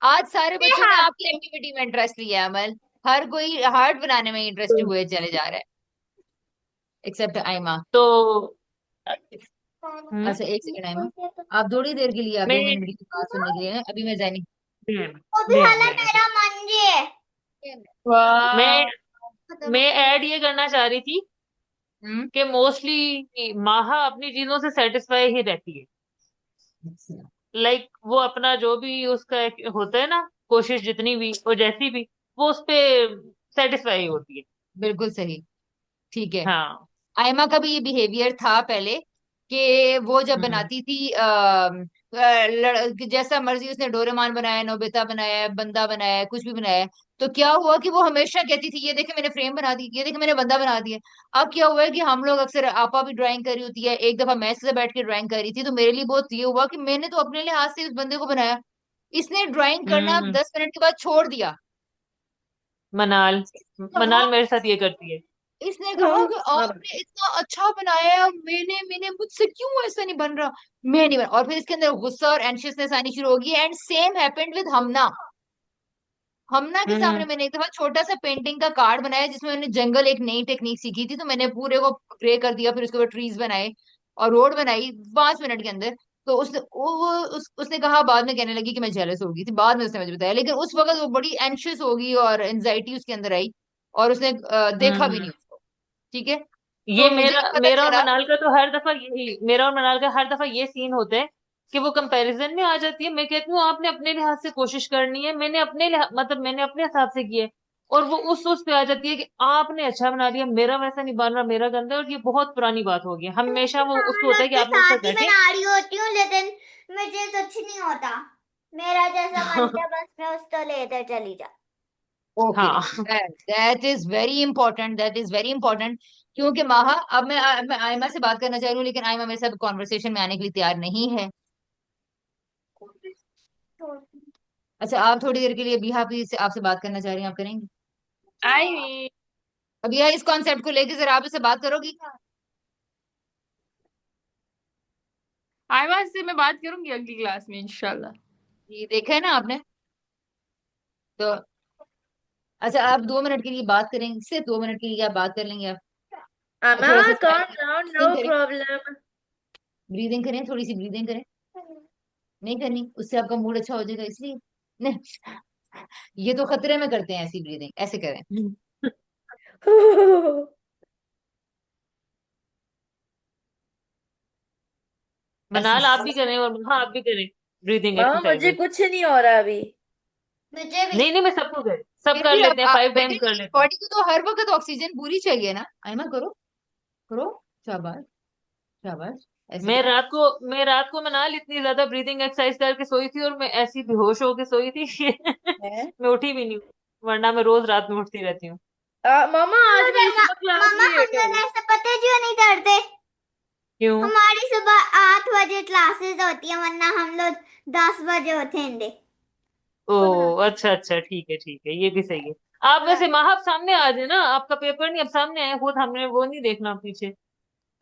आज सारे ये बच्चों ने हाथ आपकी एक्टिविटी में इंटरेस्ट लिया है अमल। हर कोई हार्ट बनाने में इंटरेस्ट हुए चले जा रहा है, एक्सेप्ट आइमा। तो हम्म अच्छा, एक सेकंड आइमा, आप थोड़ी देर के लिए आप मैं 2 मिनट की बात सुनने के लिए हैं, अभी मैं जानी। तो भी हाला मेरा मन जी है। वाह। मैं खत्म मैं हो गया। ऐड ये करना चाह रही थी हम्म। कि मोस्टली माहा अपनी चीजों से सेटिस्फाई ही रहती है। लाइक वो अपना जो भी उसका एक होता है ना, कोशिश जितनी भी और जैसी भी, वो उस पे सेटिस्फाई होती है। बिल्कुल सही, ठीक है। हाँ। आयमा का भी ये बिहेवियर था पहले कि वो जब हम्म बनाती थी जैसा मर्जी उसने डोरेमोन बनाया, नोबिता बनाया, बंदा बनाया, कुछ भी बनाया, तो क्या हुआ कि वो हमेशा कहती थी ये देखे मैंने फ्रेम बना दी, ये देखे मैंने बंदा बना दिया। अब क्या हुआ है कि हम लोग अक्सर, आपा भी ड्राइंग करी होती है, एक दफा मैं से बैठ के ड्राइंग करी थी, तो मेरे लिए बहुत ये हुआ कि मैंने तो अपने लिए हाथ से उस बंदे को बनाया, इसने ड्राइंग करना हम्म 10 मिनट के बाद छोड़ दिया। मनाल कहा, मनाल मेरे साथ ये करती है। इसने कहा कि हाँ। आपने इतना अच्छा बनाया है, मैंने मैंने मुझसे क्यों ऐसा नहीं बन रहा, मैं नहीं बना। और फिर इसके अंदर गुस्सा और एंशियसनेस आनी शुरू होगी। एंड सेम हैपेंड विद हमना। हमना के सामने हम्म मैंने एक दफा छोटा सा पेंटिंग का कार्ड बनाया जिसमें मैंने जंगल, एक नई टेक्निक सीखी थी, तो मैंने पूरे को ग्रे कर दिया, फिर उसके बाद ट्रीज बनाए और रोड बनाई 5 मिनट के अंदर। तो उसने कहा, बाद में कहने लगी कि मैं जेलस हो गई थी, बाद में उसने मुझे बताया, लेकिन उस वक्त वो बड़ी एंशियस हो गई और एंजाइटी उसके अंदर आई, और उसने देखा भी नहीं हम्म उसको। ठीक है, ये तो मुझे मेरा भी पता मेरा और चला। मनाल का तो हर दफा यही, मेरा और मनाल का हर दफा ये सीन होता है कि वो कंपैरिजन में आ जाती है। मैं कहती हूँ आपने अपने लिहाज से कोशिश करनी है, मैंने मतलब मैंने अपने हिसाब से किया है, और वो उस पे आ जाती है कि आपने अच्छा बना लिया, मेरा वैसा नहीं बन रहा, मेरा गंदा है। और ये बहुत पुरानी बात हो गई है, हमेशा वो उसको होता है कि के आप मेरे साथ साथ ही बैठे। बना रही होती हूँ लेकिन मुझे कुछ नहीं होता, मेरा जैसा मन था बस मैं उसको लेकर चली जा। ओके, हाँ। That is very important, that is very important. क्योंकि माहा, अब मैं आयमा से बात करना चाह रही हूँ, लेकिन आयमा मेरे साथ कॉन्वर्सेशन में आने के लिए तैयार नहीं है। अच्छा, आप थोड़ी देर के लिए बिहा भी से आपसे बात करना चाह रही हैं, आप करेंगे? आई अब यह इस कॉन्सेप्ट को लेके जरा आप इससे बात करोगी? आईवाज से मैं बात करूंगी अगली क्लास में इंशाल्लाह। ये देखा है ना आपने? तो अच्छा, आप 2 मिनट के लिए बात करेंगे, सिर्फ 2 मिनट के लिए आप बात कर लेंगे आप? अम्मा थोड़ा सा calm down, no ब्रीदिंग करें, problem. ब्रीदिंग करें, थोड़ी सी ब्रीदिंग करें। नहीं करनी, उससे आपका मूड अच्छा हो जाएगा इसलिए। नहीं, ये तो खतरे में करते हैं ऐसी ब्रीदिंग, ऐसे करें। ऐसे। मनाल आप भी करें, और हाँ आप भी करें ब्रीदिंग मामा मुझे एक्सरसाइजेस। कुछ नहीं हो रहा अभी। मुझे भी। नहीं नहीं, मैं सबको कर, सब फिर कर भी लेते हैं, आप 5 टाइम्स बेटे, कर लेते हैं। बॉडी को तो हर वक्त ऑक्सीजन पूरी चाहिए ना आयमा, करो, करो। शाबाश, शाबाश, ऐसे मैं करो। रात को मैं रात को मनाल इतनी ज्यादा ब्रीदिंग एक्सरसाइज करके सोई थी और मैं ऐसी बेहोश होके सोई थी कि है मैं उठी भी नहीं हूँ, वरना मैं रोज रात में उठती रहती हूँ। मामा आज मेरी सुबह क्लास मामा हम लेट हो लोग गई। ऐसा पता है क्यों नहीं करते? क्यों? हमारी सुबह 8 बजे क्लासेस होती है, वरना हम लोग 10 बजे उठेंगे। ओ अच्छा अच्छा, ठीक है, ये भी सही है। आप वैसे माहब सामने आ जाए ना, आपका पेपर नहीं, अब सामने आए खुद, हमने वो नहीं देखना पीछे,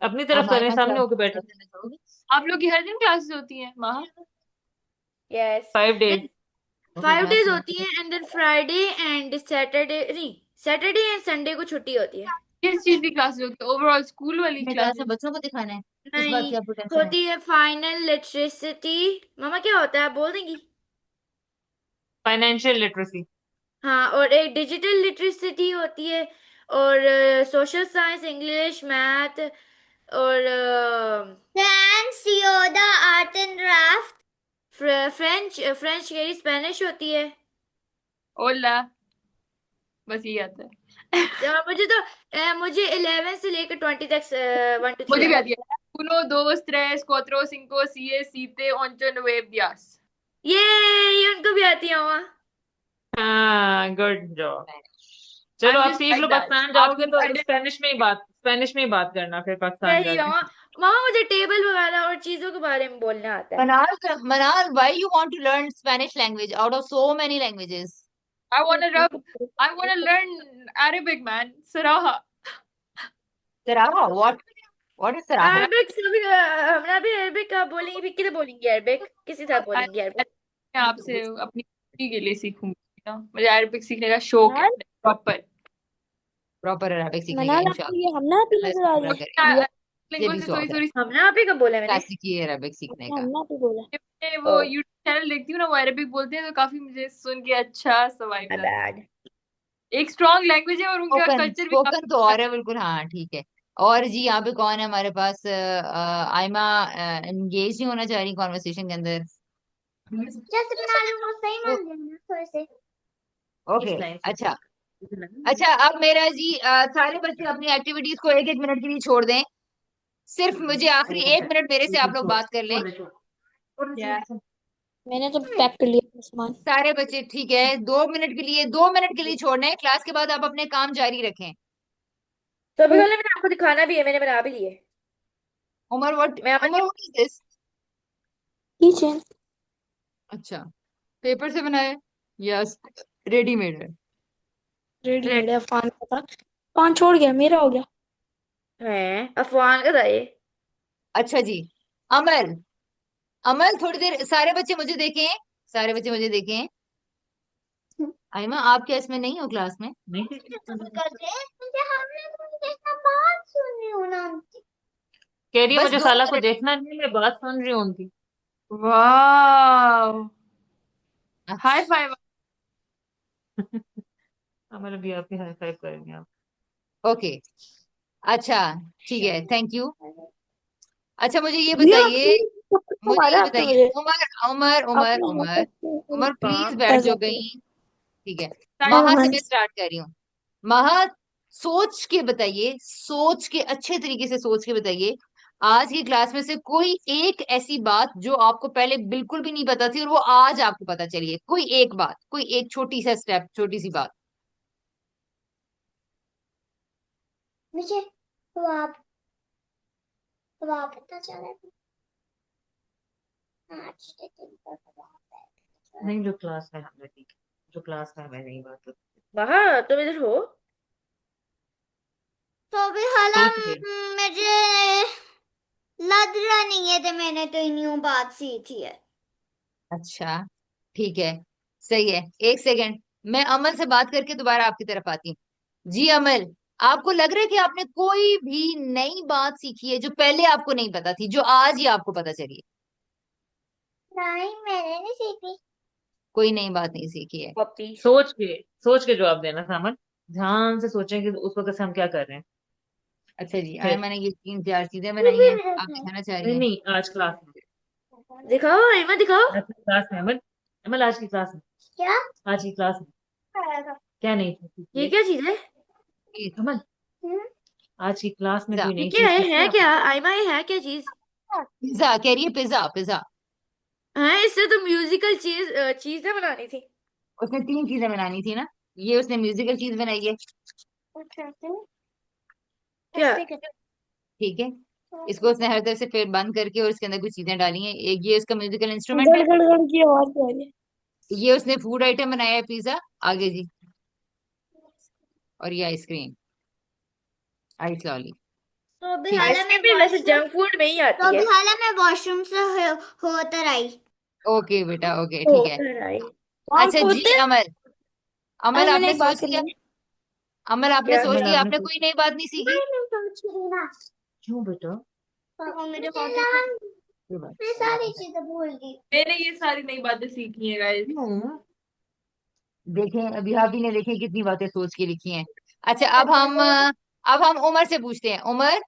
अपनी तरफ आप करें, आयमा सामने क्लास होके बैठे। देना चाहोगे? आप लोग की हर दिन क्लासेस होती हैं वहाँ? Yes 5 days। 5 days क्लास होती है and then Friday and Saturday, नहीं सैटरडे एंड संडे को छुट्टी होती है। किस चीज की क्लासेस होती है? ओवरऑल स्कूल वाली अपने क्लास में क्लासेस? बच्चों को दिखाना है, किस बात नहीं, की आपको टेंशन है? होती है फाइनल लिटरेसिटी। मामा क्या होता है आप बोल देंगी? Financial literacy. हाँ, और एक डिजिटल लिटरेसिटी होती है, और सोशल साइंस, इंग्लिश, मैथ, और friends, Yoda, art and craft. French French की स्पेनिश होती है। ओला, बस ये आता है। मुझे 11 से लेकर 20 तक 1 to 3 मुझे भी आता आती है। uno, dos, tres, cuatro, cinco, seis, siete, ocho, nueve, 10। है। ये उनको भी आती है मामा। हाँ, गुड जॉब। चलो I'm आप just सीख like लो, that. पाकिस्तान जाओगे आपकी तो स्पेनिश में ही बात करना फिर पाकिस्तान सही है जाके। मामा। मामा मुझे टेबल वगैरह और चीजों के बारे में बोलना आता है। Manal, why you want to learn Spanish language out of so many languages? I wanna learn Arabic, man. Saraha. Saraha, what is Saraha? Arabic सभी हमरा भी अरबिक का बोलेंगे, भी किधर बोलेंगे अरबिक, किसी तरह बोलेंगे अरबिक। मैं आपसे अपनी खुशी के लिए सीखूंगी ना, मुझे अरबिक सीखने का शौक है प्रॉपर। प्रॉपर अरबिक सीखने का मनाल आपको ये इंशाल्लाह, हमना भी अल्लाह नजर इसको आ पूरा रहा करे। है? ये लैंग्वेज भी से थोड़ी शौक है, थोड़ी हमने आप ही का बोला मैंने। क्लास सीखी है अरबिक सीखने का। हमना भी बोला। मैं वो यूट्यूब चैनल देखती हूँ ना, वो अरबिक बोलते हैं तो काफी मुझे सुन के अच्छा सा वाइब माय आता है। बैड। एक स्ट्रॉन्ग लैंग्वेज है और उनका स्पोकन कल्चर भी स्पोकन तो काफी और है बिल्कुल, हाँ ठीक है। और जी यहाँ पे कौन है हमारे पास? आयमा एंगेज नहीं होना चाह रही कॉन्वर्सेशन के अंदर। जैसे बना लूँ वो सही मान लेना थोड़े से। ओके, इस लाइन से अच्छा। अच्छा अब मेरा जी सारे बच्चे अपनी एक्टिविटीज को एक एक मिनट के लिए छोड़ दें। सिर्फ मुझे आखिरी 1 मिनट मेरे से आप लोग बात कर लें। मैंने तो पैक कर लिया अपना सामान। सारे बच्चे ठीक है, 2 मिनट के लिए, 2 मिनट के लिए छोड़ना है, क्लास के बाद आप अपने काम जारी रखें। तो अभी वाले मैंने आपको दिखाना भी है, मैंने बना भी लिए। उमर मैं Aman Umar what is this? Kitchen. अच्छा, पेपर से बनाया? यस, रेडीमेड है। रेडीमेड है, अफान का था, अफान छोड़ गया, मेरा हो गया। है अफवान का था ये। अच्छा जी, अमल, अमल थोड़ी देर, सारे बच्चे मुझे देखें, सारे बच्चे मुझे देखें। आयमा आप क्या इसमें नहीं हो क्लास में? नहीं करते हैं मुझे, हमने तो जैसा बात सुनी हो ना उनकी। कह रही है बस मुझे दो खाला को मिनट देखना नहीं, मैं बात सुन रही हूँ उनकी। वाह, हाई अच्छा, फाइव। हमारे भी आपकी हाई फाइव करेंगे आप। ओके, अच्छा, ठीक है, थैंक यू। अच्छा मुझे ये भैया बताइए, मुझे ये मारा आपने बताइए, मुझे उमर उमर उमर अपने उमर उमर प्लीज हाँ बैठ जाओ कहीं। ठीक है, महा से मैं स्टार्ट कर रही हूँ। महा, सोच के बताइए, सोच के, अच्छे तरीके से सोच के बताइए, आज की क्लास में से कोई एक ऐसी बात जो आपको पहले बिल्कुल भी नहीं पता थी और वो आज आपको पता चली है, कोई एक बात, कोई एक छोटी सा स्टेप, छोटी सी बात। मुझे तो आप पता चला आज के दिन पर। नहीं, जो क्लास में हमने ठीक है, जो क्लास में हमें नहीं बात होती। वहाँ तुम इधर हो। तो भी हाला सोच के। मुझे लग रहा नहीं है तो मैंने तो न्यू बात सीखी है। अच्छा, ठीक है, सही है। एक सेकंड, मैं अमल से बात करके दोबारा आपकी तरफ आती हूँ। जी अमल, आपको लग रहा है कि आपने कोई भी नई बात सीखी है जो पहले आपको नहीं पता थी, जो आज ही आपको पता चली है? नहीं, मैंने नहीं सीखी। कोई नई बात नहीं सीखी है? पप्पी। सोच के जवाब देना सामन, ध्यान से सोचें कि उस वक्त से हम क्या कर रहे हैं। अच्छा जी, आए फिर मैंने ये 3 4 चीजें ये बनाई भी हैं, मेरा आप था। दिखाना चाह रही नहीं हैं? नहीं, आज क्लास में, दिखाओ एमा, दिखाओ। आज की क्लास में अमल, अमल आज की क्लास में, क्या आज की क्लास में क्या नहीं था ये सीखिए। क्या चीज है? ये अमल, हम्म? आज की क्लास में पिज्जा कोई नई ये क्या चीज है सीखी है आपने? क्या आयमा, ये है क्या चीज? पिज्जा कह रही है, पिज्जा पिज्जा। हाँ, इससे तो म्यूजिकल चीजें बनानी थी। उसने 3 चीजें बनानी थी ना, ये उसने म्यूजिकल चीज बनाई है। क्या? ठीक है, इसको उसने हर तरह से फिर बंद करके और इसके अंदर कुछ चीजें डाली हैं। एक ये उसका म्यूजिकल इंस्ट्रूमेंट गड़ है। गड़ गड़ की आवाज आ रही है। ये उसने फूड आइटम बनाया है, पिज्जा। आगे जी। और ये आइसक्रीम, आइस लॉली। तो अभी ठीक है, हाला आइसक्रीम मैं भी वैसे वॉशरूम जंक फूड में ही तो आती अभी है। हाला मैं वॉशरूम से होकर आई। ओके बेटा, ओके, ठीक है। होकर आई। कौन अच्छा जी, पूछते? अमल। अमल, अरे मैंने आपने एक बात सोच लिया? करनी है। अमल, आपने क्या? सोच अमल लिया? आपने आपने सोच कोई नई बात नहीं सीखी? नहीं, मैं सोच रही ना। क्यों बेटा? पापा मेरे फोटो कोई बात मैं नहीं, सारी चीजें भूल गई। मैंने ये सारी नई बातें सीखी है गाइस। क्यों? देखें, अभी भाभी ने देखें कितनी बातें सोच के लिखी हैं। अच्छा, अब हम उमर से पूछते हैं। उमर,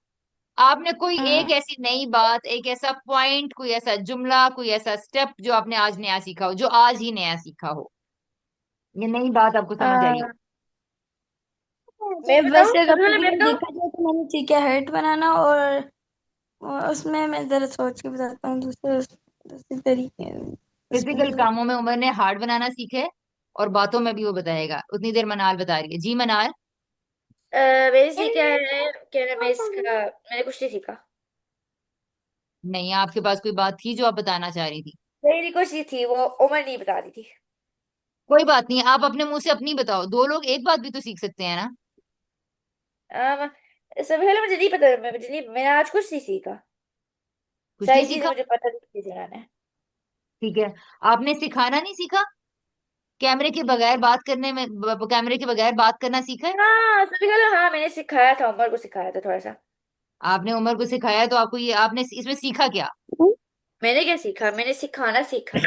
आपने कोई एक हाँ, ऐसी नई बात, एक ऐसा पॉइंट, कोई ऐसा जुमला, कोई ऐसा स्टेप जो आपने आज नया सीखा हो, जो आज ही नया सीखा हो, ये नई बात आपको समझ आई हो? आ, मैं बताऊं, वैसे अगर सबसे पहले मैं फिजिकली बताऊं। देखा जाए तो मैंने सीखा हर्ट बनाना, और उसमें मैं जरा सोच के बताता हूँ दूसरे दूसरे तरीके उसमें फिजिकल कामों में उमर ने हार्ड बनाना सीखा है, और बातों में भी वो बताएगा। उतनी देर मनाल बता रही है। जी मनाल। मैंने सीखा है क्या मैं इसका, मैंने कुछ नहीं सीखा। नहीं, आपके पास कोई बात थी जो आप बताना चाह रही थी? मेरी कुछ नहीं थी, वो उमर नहीं बता रही थी। कोई बात नहीं, आप अपने मुंह से अपनी बताओ। दो लोग एक बात भी तो सीख सकते हैं ना। अम, सबसे पहले मुझे नहीं पता, मुझे नहीं, मैंने आज कुछ नहीं सीखा। कुछ नहीं सारी चीजें सीखा? मुझे पता नहीं चलाना है। ठीक है। आपने सिखाना नहीं सीखा? कैमरे के बगैर बात करने में, कैमरे के बगैर बात करना सीखा है? हाँ, सबसे पहले हाँ मैंने सिखाया था, उमर को सिखाया था थोड़ा सा। आपने उमर को सिखाया है, तो आपको ये, आपने इसमें सीखा क्या? मैंने क्या सीखा, मैंने सिखाना सीखा।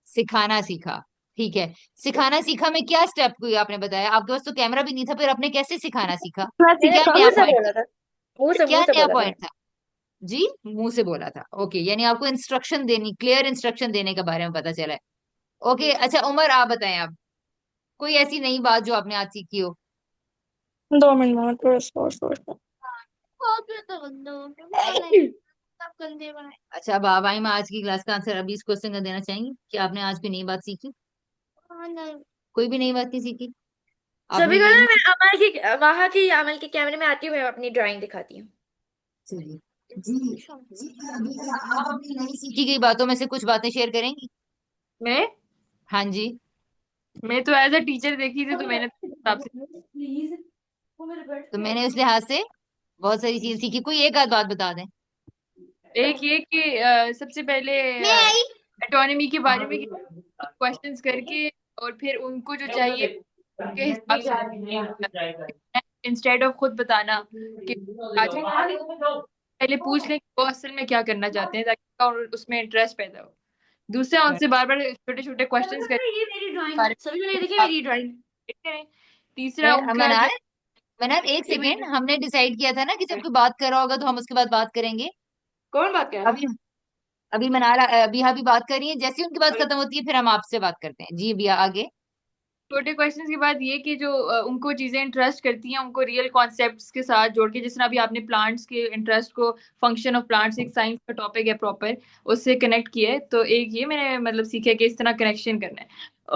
सिखाना सीखा। ठीक है। सिखाना सीखा में क्या स्टेप कोई आपने बताया? आपके पास तो कैमरा भी नहीं था, फिर आपने कैसे सिखाना सीखा? मैंने क्या नया मुंह से पॉइंट बोला था? था, क्या मुंह से नया बोला था। पॉइंट था? जी, मुंह से बोला था। ओके, यानी आपको इंस्ट्रक्शन देनी, क्लियर इंस्ट्रक्शन देने के बारे में पता चला है। ओके, अच्छा उमर, आप बताएं अब कोई ऐसी नई बात जो आपने आज सीखी हो। 2 मिनट में थोड़ा सोच सब गंदे बनाए। अच्छा, अब आप आइमा, आज की क्लास का आंसर अभी इस क्वेश्चन का देना चाहेंगे कि आपने आज कोई नई बात सीखी? हाँ, नहीं। कोई भी नई बात नहीं सीखी? आपने सभी को ये ना, नहीं मैं सीखा? अमल की वहां की अमल के कैमरे में आती हूँ, मैं अपनी ड्राइंग दिखाती हूँ। चलिए। जी। जी, अभी आप अपनी नई सीखी गई बातों में से कुछ बातें शेयर करेंगी? मैं हाँ जी। मैं तो एज अ टीचर देखी थी, तो मैंने तो हिसाब से प्लीज, वो मेरे बेड तो पे मैंने उस लिहाज से बहुत सारी चीजें सीखी। कोई एक आध बात बता दें। एक ये कि सबसे पहले मैं आई। एटोनमी के बारे में क्वेश्चंस करके, और फिर उनको जो चाहिए के हिसाब से इंस्टेड ऑफ खुद बताना कि आज पहले पूछ लें कि वो असल में क्या करना चाहते हैं, ताकि उनका उसमें इंटरेस्ट पैदा हो। दूसरा, उनसे बार बार छोटे छोटे क्वेश्चंस करें, ये मेरी ड्राइंग, बारे सभी लोग ये देखिए में मेरी ड्राइंग। करें। तीसरा, उनका जो मनाल, मनाल, एक ये मेरी, सेकेंड। हमने डिसाइड किया था ना कि जब कोई बात कर रहा होगा तो हम उसके बाद बात करेंगे। कौन बात कर रहा है? अभी अभी मनाल, अभी अभी बात कर रही है। जैसे ही उनकी बात खत्म होती है, फिर हम आपसे बात करते हैं। जी भैया, आगे। छोटे क्वेश्चंस के बाद ये कि जो उनको चीजें इंटरेस्ट करती हैं, उनको रियल कॉन्सेप्ट्स के साथ जोड़ के, जिस तरह अभी आपने प्लांट्स के इंटरेस्ट को, फंक्शन ऑफ प्लांट्स एक साइंस का टॉपिक है प्रॉपर, उससे कनेक्ट किया है। तो एक ये मैंने मतलब सीखा है कि इस तरह कनेक्शन करना है।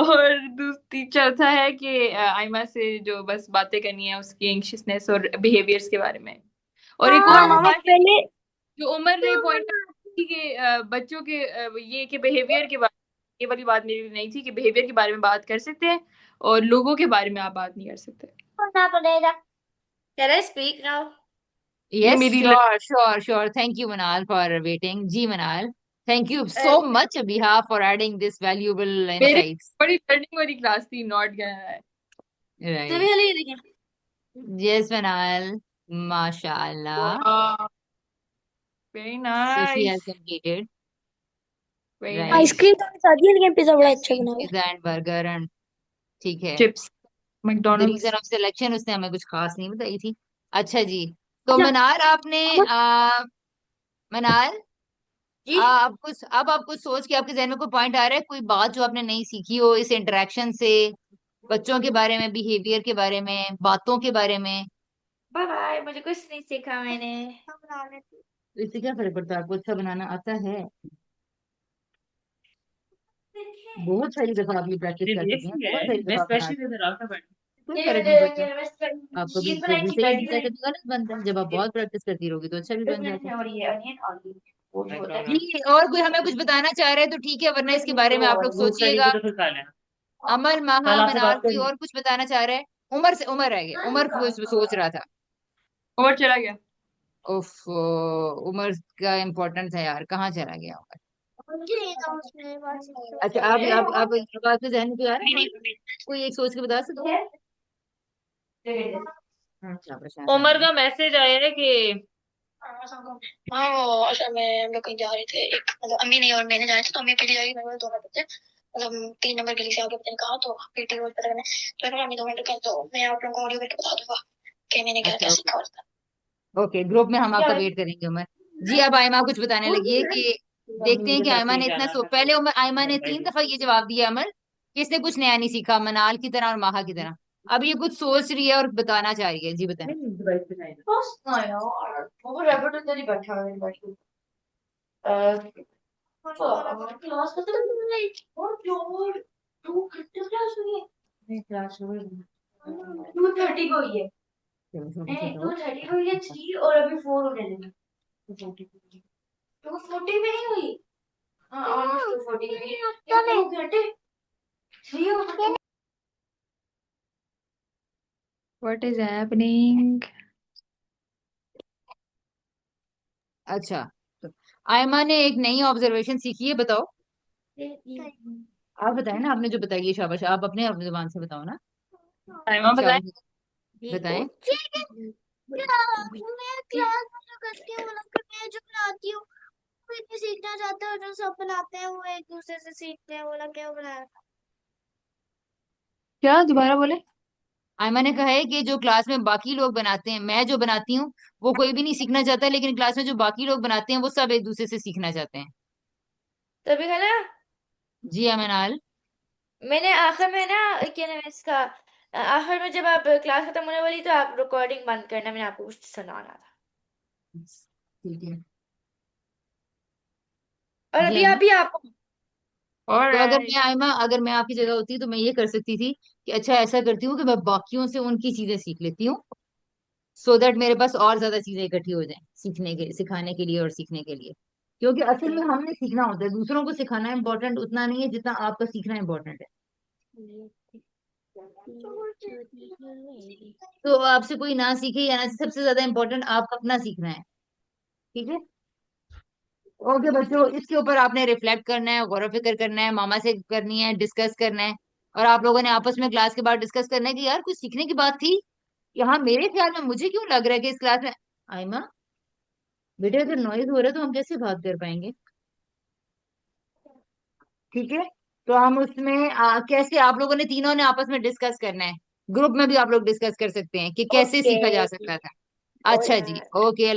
और दूसरी, चौथा है कि आइमा से जो बस बातें करनी है उसकी एंशियसनेस और बिहेवियर्स के बारे में। और एक हाँ और मामा, बात पहले जो उमर ने पॉइंट की कि बच्चों के ये कि बिहेवियर के बारे, ये वाली बात मेरी नहीं थी कि बिहेवियर के बारे में बात कर सकते हैं और लोगों के बारे में आप बात नहीं कर सकते। करना पड़ेगा। Can I speak now? ये यस, मेरी sure sure sure. Thank you मनाल फॉर वेटिंग। जी मनाल, thank you so much behalf for adding this valuable मेरी इनसाइट्स। बड़ी लर्निंग वाली क्लास थी, नॉट गया है। सभी राइट। वाले ये देखिए। यस मनाल, माशाअल्लाह। Very So she has nice, completed. Very Right. Nice. Ice cream तो बता दिया, लेकिन पिज्जा बड़ा अच्छा Ice-cream, बना हुआ pizza and burger and ठीक है। Chips, the reason McDonald's. Of selection उसने हमें कुछ खास नहीं बताई थी। अच्छा जी। तो अच्छा मनाल, आपने मामा, मनाल, जी। अब आप कुछ सोच के आपके जहन में कोई पॉइंट आ रहा है, कोई बात जो आपने नहीं सीखी हो इस इंटरेक्शन से? बच्चों के बारे में, बिहेवियर के बारे में, बातों के बारे में? बाय बाय, मुझे कुछ नहीं सीखा मैंने। हम बना लेते हैं। तो इससे क्या फर्क पड़ता है, आपको अच्छा बनाना आता है। बहुत सारी दफा आप ये प्रैक्टिस जी कर चुके हैं, बहुत सारी मैं दफा बना स्पेशली चुके इधर आता बैठ हैं, कोई ये फर्क नहीं पड़ता। मुझे आपको भी चीज जो बनाई भी थी, सही वेज बनता है, बनाई कभी गलत बनता है, जब आप बहुत प्रैक्टिस करती रहोगी तो अच्छा भी बन जाता है। और ये अनियन और ये वो भी होता है। जी, और कोई हमें कुछ बताना चाह रहे हैं तो ठीक है, वरना इसके बारे में आप लोग वो स्टडी की सोचिएगा। तो फिर खा लेना। अमल, कल महा, आपसे मनाल, बात कोई करेंगे। और कुछ बताना चाह रहे हैं? उमर से, उमर रह गया, उमर कुछ सोच रहा था। और चला गया। उफ, उमर का इम्पोर्टेंट था यार, कहाँ चला गया उमर? मुझे ये था उसमें बात अच्छा, आप बात से जहन में कोई आ रहा है, कोई एक सोच के बता सकते हैं? अच्छा, प्रशांत आ उमर गया। का मैसेज आया है कि हाँ वो असल में हम लोग कहीं जा रहे थे, एक मतलब अम्मी नहीं और मैंने जाए थे, तो अम्मी पीटी जाएगी, मैं दोनों बच्चे मतलब 3 नंबर गली से आगे पता नहीं कहा, तो पीटी रोड पता करने, तो मैंने अम्मी 2 मिनट रुके, तो मैं आप लोगों को ऑडियो करके बता दूंगा कि मैंने क्या क्या अच्छा, ओके। सीखा उसका। ओके, ग्रुप में हम आपका वेट करेंगे उमर। जी, अब आयमा कुछ बताने लगी है कि देखते हैं उनके कि साथ आयमा कहीं ने इतना जाना था पहले तो आयमा ने 3 दफा ये जवाब दिया अमल कि इसने कुछ नया नहीं सीखा, मनाल की तरह और माहा की तरह। अब ये कुछ सोच रही है और बताना चाह रही है, जी बताएं। नहीं डिवाइस पे जाएगा। बस ना यार, वो रैबिट इधर ही बैठा है बैठ के। क्लास खत्म हो गई और जोर 2 घंटे क्लास हुई है। नहीं क्लास हो गई। 2:30 को हुई है। चलो छोटे नहीं, छोटे हो। 2:30 को हुई है, 3 और अभी 4 होने लगे। 2:40 में नहीं हुई। हाँ, ऑलमोस्ट 2:40 में। 2 घंटे 3 हो गए। What is happening? अच्छा, तो आयमा ने एक नई ऑब्जर्वेशन सीखी है, बताओ। आप बताएं ना, आपने जो बताई है, शाबाश, आप अपने अपनी जुबान से बताओ ना। टाइमा बताएं। शाबाश, बताएं। मैं क्लास में जो करती हूँ मतलब कि मैं जो बनाती हूँ वो इतनी सीखना चाहते हैं, और जो सब बनाते हैं वो एक दूसरे से सीखते हैं, बोला क्या बनाया। क्या, दोबारा बोले? आयमा ने कहा है कि जो क्लास में बाकी लोग बनाते हैं, मैं जो बनाती हूँ वो कोई भी नहीं सीखना चाहता, लेकिन क्लास में जो बाकी लोग बनाते हैं वो सब एक दूसरे से सीखना चाहते हैं। तभी है ना, जी अमनाल। मैंने आखिर में ना, क्या नाम है इसका, आखिर में जब आप क्लास खत्म होने वाली तो आप रिकॉर्डिंग बंद करना, मैंने आपको कुछ सुनाना था। ठीक है। और जी अभी आयमा। आप ही आप। तो ऑलराइट। अगर मैं आपकी जगह होती तो मैं ये कर सकती थी कि अच्छा ऐसा करती हूँ कि मैं बाकियों से उनकी चीजें सीख लेती हूँ, सो दैट मेरे पास और ज्यादा चीजें इकट्ठी हो जाएं सीखने के, सिखाने के लिए और सीखने के लिए। क्योंकि असल में हमने सीखना होता है, दूसरों को सिखाना इम्पोर्टेंट उतना नहीं है जितना आपका सीखना इम्पोर्टेंट है। तो आपसे कोई ना सीखे या ना, सबसे ज्यादा इम्पोर्टेंट आपका अपना सीखना है। ठीक है। ओके बच्चों, इसके ऊपर आपने रिफ्लेक्ट करना है, गौर फिक्र करना है, मामा से करनी है, डिस्कस करना है। और आप लोगों ने आपस में क्लास के बाद डिस्कस करना है कि यार कुछ सीखने की बात थी यहाँ, मेरे ख्याल में मुझे क्यों लग रहा है कि इस क्लास में। आयमा, बेटे अगर नॉइज हो रहा है तो हम कैसे बात कर पाएंगे? ठीक है। तो हम उसमें कैसे आप लोगों ने तीनों ने आपस में डिस्कस करना है। ग्रुप में भी आप लोग डिस्कस कर सकते हैं कि कैसे ओके। सीखा जा सकता था। अच्छा जी, और ओके।